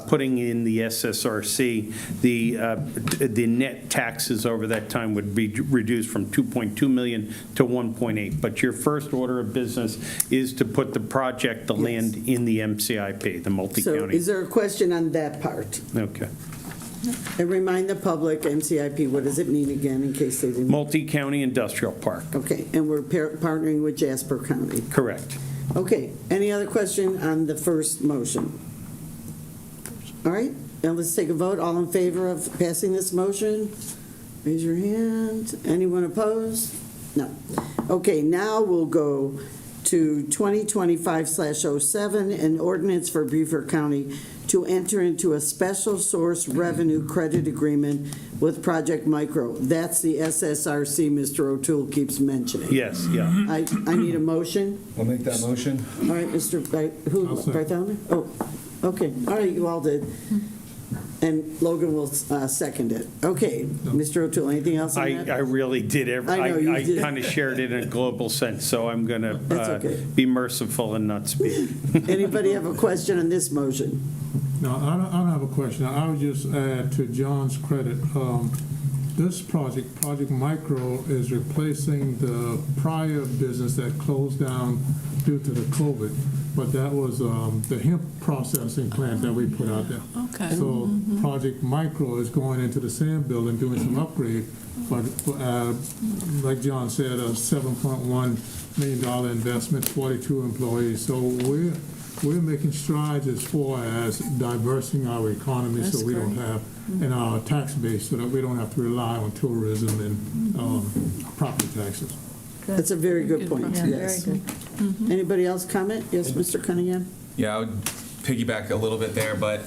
[SPEAKER 7] putting in the SSRC, the net taxes over that time would be reduced from $2.2 million to $1.8. But your first order of business is to put the project, the land, in the MCIP, the multi-county.
[SPEAKER 17] So is there a question on that part?
[SPEAKER 7] Okay.
[SPEAKER 17] And remind the public, MCIP, what does it mean again, in case they didn't?
[SPEAKER 7] Multi-county industrial park.
[SPEAKER 17] Okay, and we're partnering with Jasper County.
[SPEAKER 7] Correct.
[SPEAKER 17] Okay, any other question on the first motion? All right, now let's take a vote. All in favor of passing this motion? Raise your hand. Anyone opposed? No. Okay, now we'll go to 2025/07, an ordinance for Beaufort County to enter into a special source revenue credit agreement with Project Micro. That's the SSRC Mr. O'Toole keeps mentioning.
[SPEAKER 7] Yes, yeah.
[SPEAKER 17] I need a motion.
[SPEAKER 16] I'll make that motion.
[SPEAKER 17] All right, Mr. Bartholomew? Oh, okay. All right, you all did. And Logan will second it. Okay, Mr. O'Toole, anything else on that?
[SPEAKER 7] I really did. I kind of shared it in a global sense, so I'm going to be merciful and not speak.
[SPEAKER 17] Anybody have a question on this motion?
[SPEAKER 11] No, I don't have a question. I would just add to John's credit, this project, Project Micro, is replacing the prior business that closed down due to the COVID, but that was the hemp processing plant that we put out there.
[SPEAKER 1] Okay.
[SPEAKER 11] So Project Micro is going into the sand building, doing some upgrade, but like John said, a $7.1 million investment, 42 employees. So we're making strides as far as diversing our economy.
[SPEAKER 1] That's
[SPEAKER 11] so we don't have in our tax base, so that we don't have to rely on tourism and property taxes.
[SPEAKER 17] That's a very good point,
[SPEAKER 21] Yeah,
[SPEAKER 17] yes.
[SPEAKER 21] very good.
[SPEAKER 17] Anybody else comment? Yes, Mr. Cunningham?
[SPEAKER 16] Yeah, I would piggyback a little bit there, but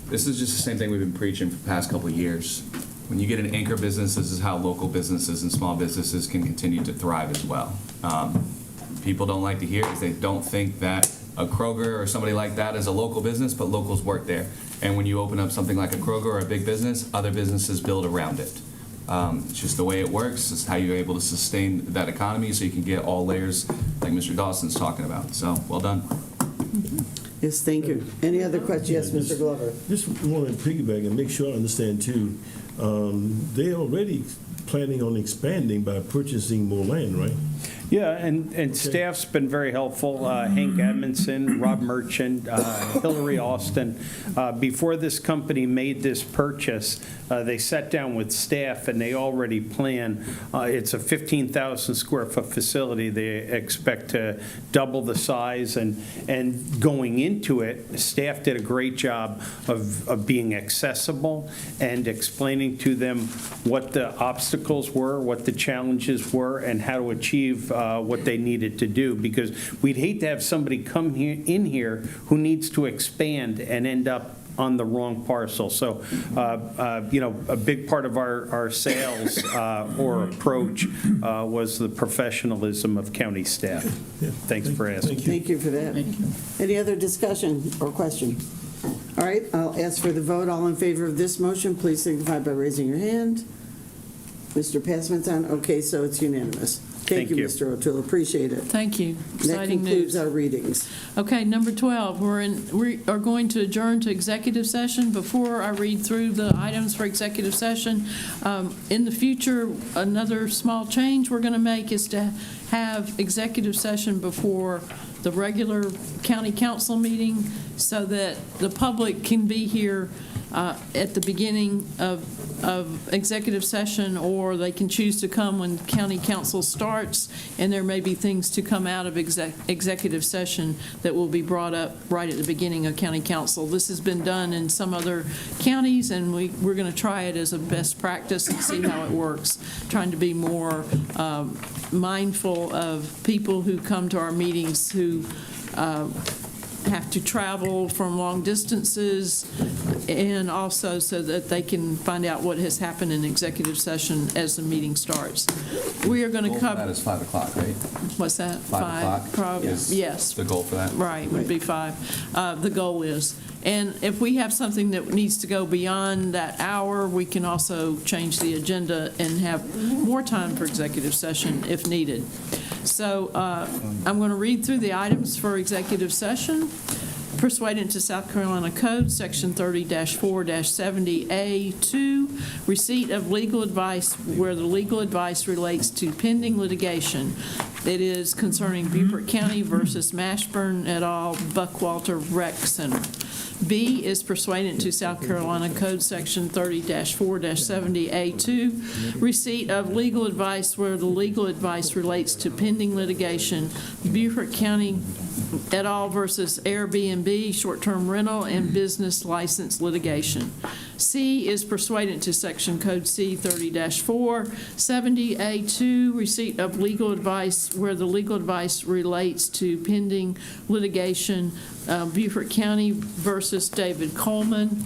[SPEAKER 16] this is just the same thing we've been preaching for the past couple of years. When you get an anchor business, this is how local businesses and small businesses can continue to thrive as well. People don't like to hear it because they don't think that a Kroger or somebody like that is a local business, but locals work there. And when you open up something like a Kroger or a big business, other businesses build around it. It's just the way it works. It's how you're able to sustain that economy so you can get all layers like Mr. Dawson's talking about. So, well done.
[SPEAKER 17] Yes, thank you. Any other questions? Yes, Mr. Glover.
[SPEAKER 10] Just want to piggyback and make sure I understand too. They're already planning on expanding by purchasing more land, right?
[SPEAKER 7] Yeah, and staff's been very helpful. Hank Edmondson, Rob Merchant, Hillary Austin. Before this company made this purchase, they sat down with staff and they already plan. It's a 15,000 square foot facility. They expect to double the size, and going into it, staff did a great job of being accessible and explaining to them what the obstacles were, what the challenges were, and how to achieve what they needed to do, because we'd hate to have somebody come in here who needs to expand and end up on the wrong parcel. So, a big part of our sales or approach was the professionalism of county staff. Thanks for asking.
[SPEAKER 17] Thank you for that. Any other discussion or question? All right, I'll ask for the vote. All in favor of this motion, please signify by raising your hand. Mr. Passman's on? Okay, so it's unanimous. Thank you, Mr. O'Toole. Appreciate it.
[SPEAKER 1] Thank you.
[SPEAKER 17] That
[SPEAKER 1] Exciting
[SPEAKER 17] concludes
[SPEAKER 1] news.
[SPEAKER 17] our readings.
[SPEAKER 1] Okay, number 12, we are going to adjourn to executive session. Before I read through the items for executive session, in the future, another small change we're going to make is to have executive session before the regular county council meeting so that the public can be here at the beginning of executive session, or they can choose to come when county council starts, and there may be things to come out of executive session that will be brought up right at the beginning of county council. This has been done in some other counties, and we're going to try it as a best practice and see how it works, trying to be more mindful of people who come to our meetings who have to travel from long distances, and also so that they can find out what has happened in executive session as the meeting starts. We are going to cover.
[SPEAKER 16] That is 5 o'clock, right?
[SPEAKER 1] What's that?
[SPEAKER 16] 5 o'clock?
[SPEAKER 1] Probably, yes.
[SPEAKER 16] The goal for that?
[SPEAKER 1] Right, would be 5. The goal is. And if we have something that needs to go beyond that hour, we can also change the agenda and have more time for executive session if needed. So I'm going to read through the items for executive session. Pursuant to South Carolina Code, Section 30-4-70A2, receipt of legal advice where the legal advice relates to pending litigation. It is concerning Beaufort County versus Mashburn et al., Buckwalter Rec Center. B is pursuant to South Carolina Code Section 30-4-70A2, receipt of legal advice where the legal advice relates to pending litigation, Beaufort County et al. Versus Airbnb, short-term rental, and business license litigation. C is pursuant to Section Code C 30-4-70A2, receipt of legal advice where the legal advice relates to pending litigation, Beaufort County versus David Coleman.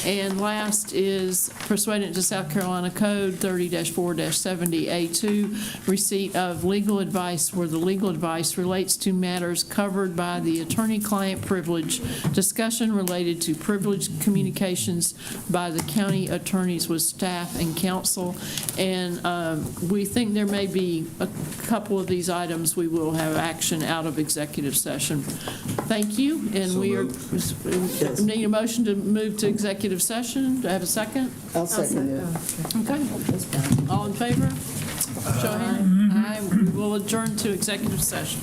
[SPEAKER 1] And last is pursuant to South Carolina Code 30-4-70A2, receipt of legal advice where the legal advice relates to matters covered by the attorney-client privilege, discussion related to privileged communications by the county attorneys with staff and counsel. And we think there may be a couple of these items we will have action out of executive session. Thank you. And we need a motion to move to executive session. Do I have a second?
[SPEAKER 17] I'll second it.
[SPEAKER 1] Okay. All in favor? Show of hands. Aye. We will adjourn to executive session.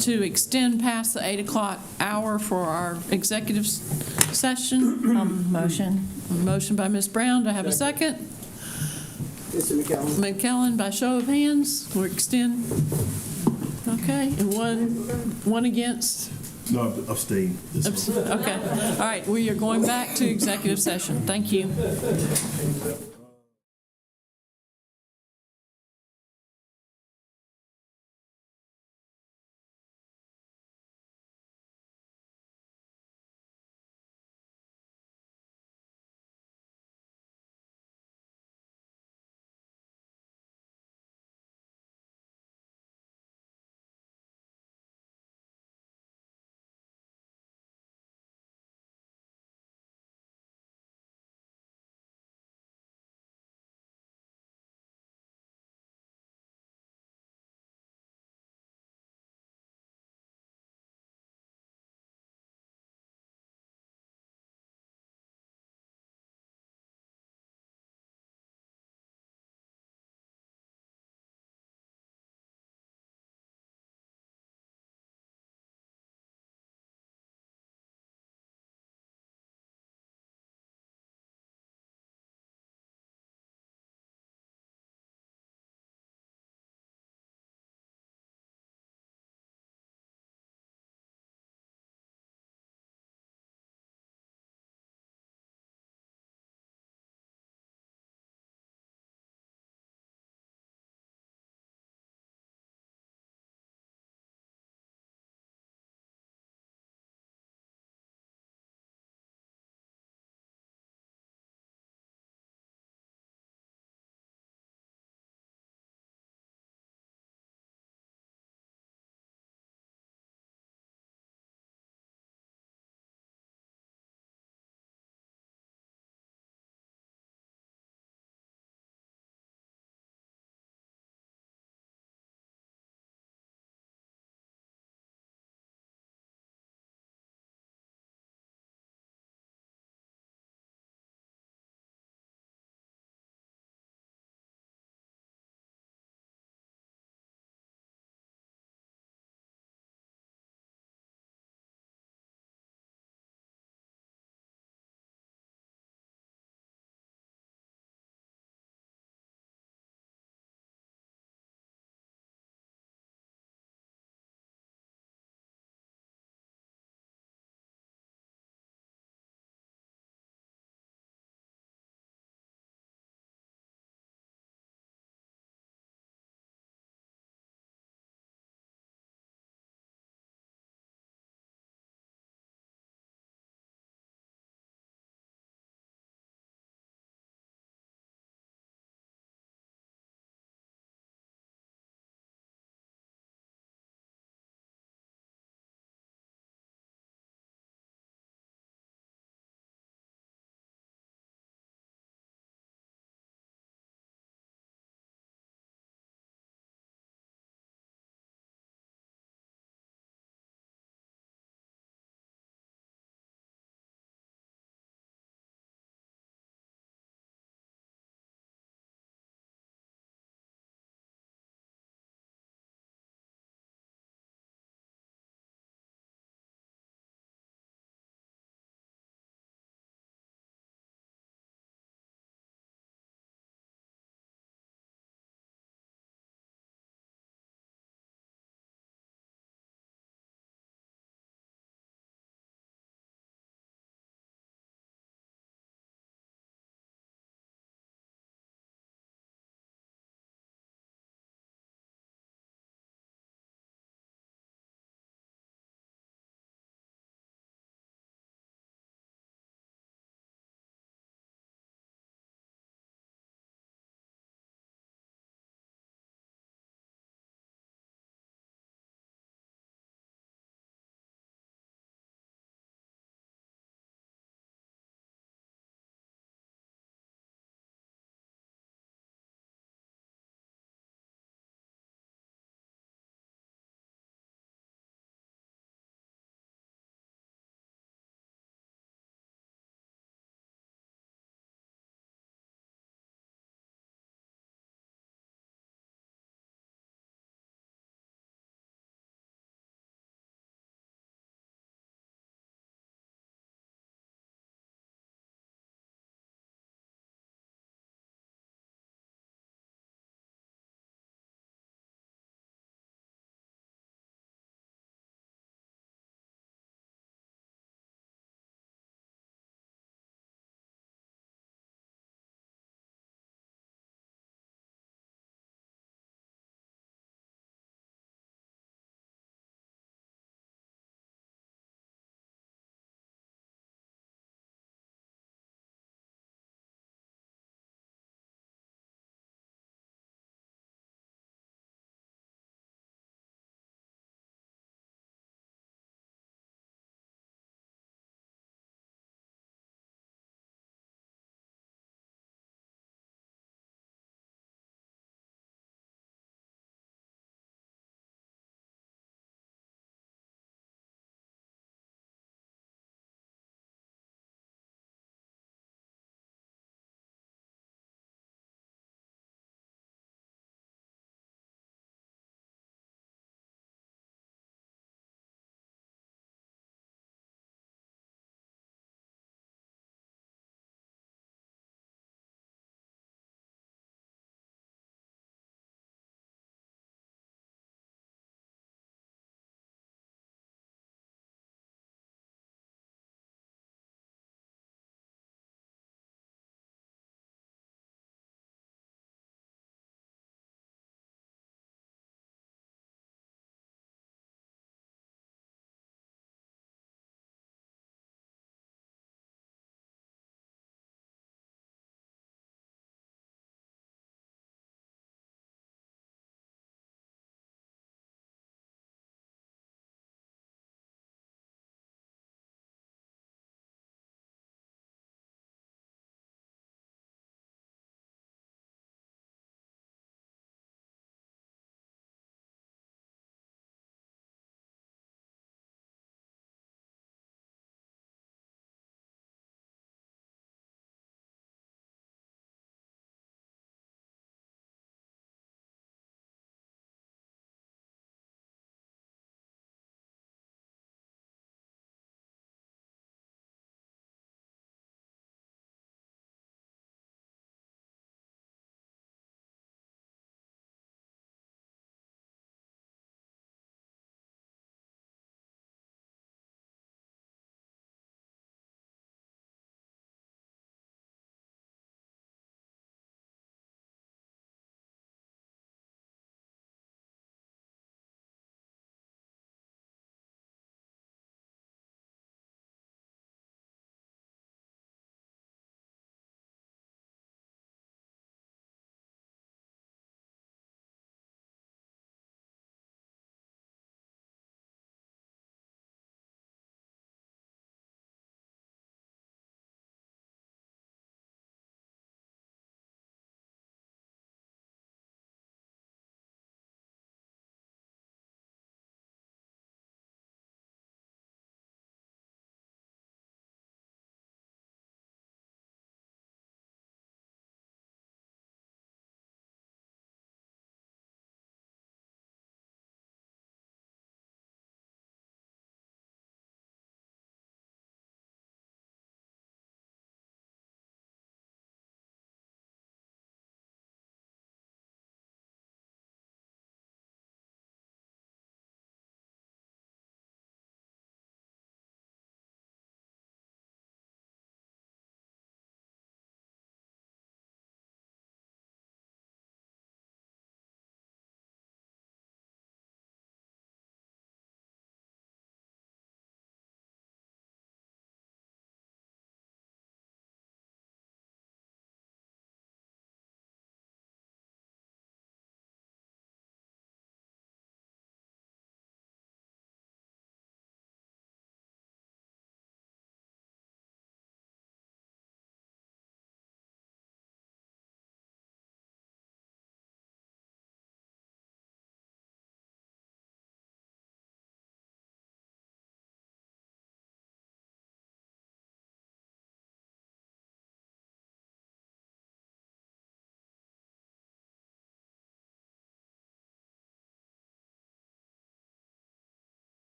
[SPEAKER 1] to extend past the 8 o'clock hour for our executive session.
[SPEAKER 21] Motion.
[SPEAKER 1] Motion by Ms. Brown. Do I have a second?
[SPEAKER 17] Mr. McKellen.
[SPEAKER 1] McKellen, by show of hands, we'll extend. Okay, and one against?
[SPEAKER 10] No, abstain.
[SPEAKER 1] Okay, all right, we are going back to executive session. Thank you.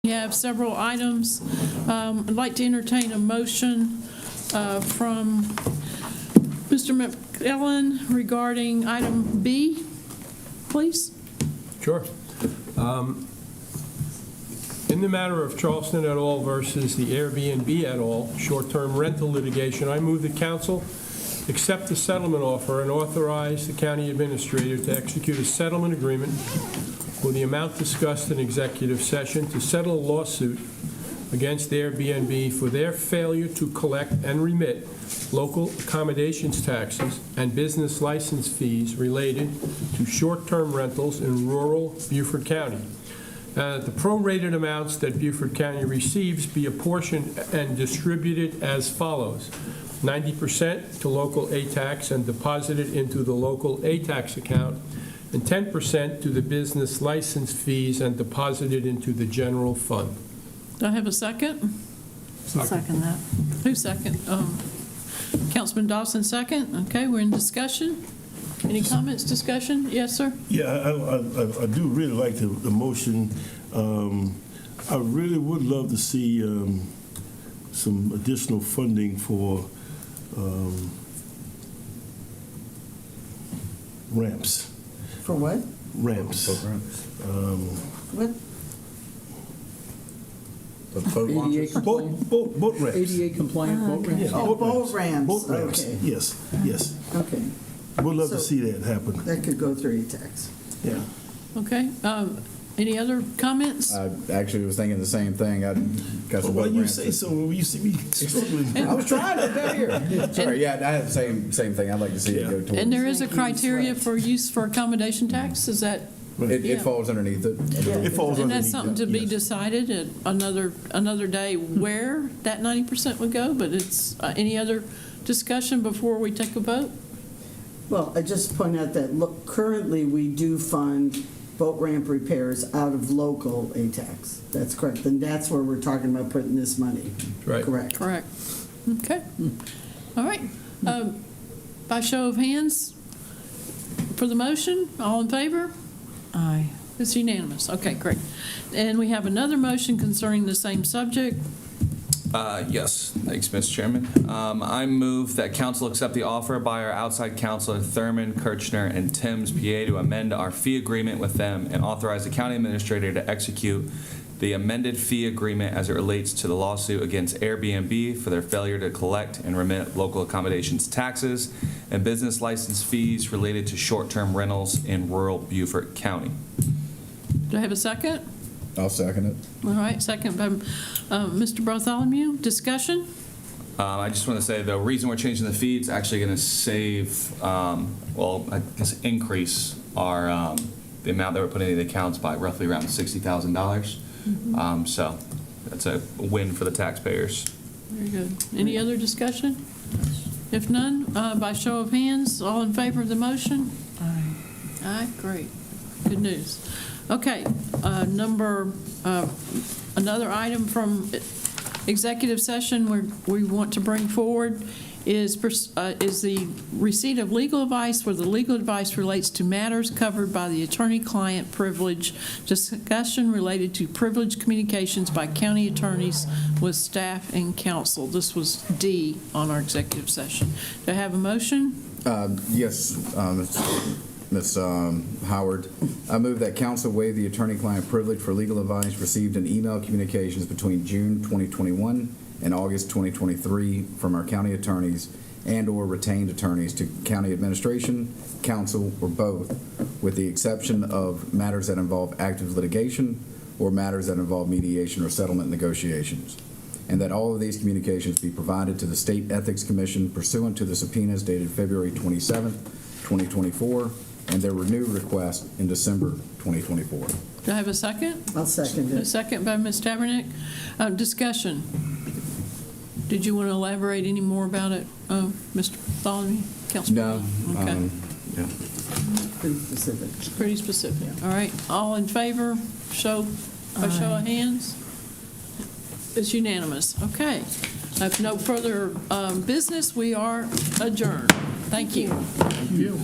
[SPEAKER 1] We have several items. I'd like to entertain a motion from Mr. McEllen regarding item B, please.
[SPEAKER 6] Sure. In the matter of Charleston et al. Versus the Airbnb et al. Short-term rental litigation, I move the council accept the settlement offer and authorize the county administrator to execute a settlement agreement for the amount discussed in executive session to settle a lawsuit against Airbnb for their failure to collect and remit local accommodations taxes and business license fees related to short-term rentals in rural Beaufort County. The prorated amounts that Beaufort County receives be apportioned and distributed as follows: 90% to local ATAX and deposited into the local ATAX account, and 10% to the business license fees and deposited into the general fund.
[SPEAKER 1] Do I have a second?
[SPEAKER 21] Second that.
[SPEAKER 1] Who second? Councilman Dawson, second. Okay, we're in discussion. Any comments, discussion? Yes, sir?
[SPEAKER 10] Yeah, I do really like the motion. I really would love to see some additional funding for ramps.
[SPEAKER 17] For what?
[SPEAKER 10] Ramps.
[SPEAKER 17] What?
[SPEAKER 10] Boat ramps.
[SPEAKER 20] ADA compliant boat ramps?
[SPEAKER 10] Yeah,
[SPEAKER 17] Oh, boat ramps.
[SPEAKER 10] Boat ramps,
[SPEAKER 17] Okay.
[SPEAKER 10] yes.
[SPEAKER 17] Okay.
[SPEAKER 10] We'd love to
[SPEAKER 17] So-
[SPEAKER 10] see that happen.
[SPEAKER 17] That could go through E-tax.
[SPEAKER 10] Yeah.
[SPEAKER 1] Okay. Any other comments?
[SPEAKER 2] I actually was thinking the same thing. I got some
[SPEAKER 10] Well,
[SPEAKER 2] boat
[SPEAKER 10] you
[SPEAKER 2] ramps.
[SPEAKER 10] say so when you see me struggling.
[SPEAKER 2] I was trying to down here. Sorry, yeah, I have the same thing. I'd like to see it go towards.
[SPEAKER 1] And there is a criteria for use for accommodation tax, is that?
[SPEAKER 2] It falls underneath it.
[SPEAKER 10] It falls
[SPEAKER 1] And
[SPEAKER 10] underneath.
[SPEAKER 1] that's something to be decided at another day where that 90% would go, but it's, any other discussion before we take a vote?
[SPEAKER 17] Well, I just point out that, look, currently we do fund boat ramp repairs out of local ATAX. That's correct. And that's where we're talking about putting this money.
[SPEAKER 6] Right.
[SPEAKER 17] Correct.
[SPEAKER 1] Correct. Okay. All right. By show of hands for the motion, all in favor?
[SPEAKER 21] Aye.
[SPEAKER 1] It's unanimous. Okay, great. And we have another motion concerning the same subject.
[SPEAKER 16] Yes, thanks, Mr. Chairman. I move that council accept the offer by our outside counsel Thurman, Kirchner, and Timms, PA, to amend our fee agreement with them and authorize the county administrator to execute the amended fee agreement as it relates to the lawsuit against Airbnb for their failure to collect and remit local accommodations taxes and business license fees related to short-term rentals in rural Beaufort County.
[SPEAKER 1] Do I have a second?
[SPEAKER 2] I'll second it.
[SPEAKER 1] All right, second by Mr. Bartholomew. Discussion?
[SPEAKER 16] I just want to say the reason we're changing the fee, it's actually going to save, increase our the amount that we're putting in the accounts by roughly around $60,000. So that's a win for the taxpayers.
[SPEAKER 1] Very good. Any other discussion? If none, by show of hands, all in favor of the motion? Aye. Aye, great. Good news. Okay, another item from executive session we want to bring forward is the receipt of legal advice where the legal advice relates to matters covered by the attorney-client privilege, discussion related to privileged communications by county attorneys with staff and counsel. This was D on our executive session. Do I have a motion?
[SPEAKER 2] Yes, Ms. Howard. I move that council waive the attorney-client privilege for legal advice received in email communications between June 2021 and August 2023 from our county attorneys and/or retained attorneys to county administration, council, or both, with the exception of matters that involve active litigation or matters that involve mediation or settlement negotiations, and that all of these communications be provided to the State Ethics Commission pursuant to the subpoenas dated February 27, 2024, and their renewed request in December 2024.
[SPEAKER 1] Do I have a second?
[SPEAKER 17] I'll second it.
[SPEAKER 1] A second by Ms. Tabernick. Discussion. Did you want to elaborate any more about it, Mr. Bartholomew? Councilman?
[SPEAKER 2] No.
[SPEAKER 1] Okay.
[SPEAKER 2] Yeah.
[SPEAKER 17] Pretty specific.
[SPEAKER 1] It's pretty specific. All right. All in favor? Show of hands. It's unanimous. Okay. If no further business, we are adjourned. Thank you.
[SPEAKER 20] Thank you.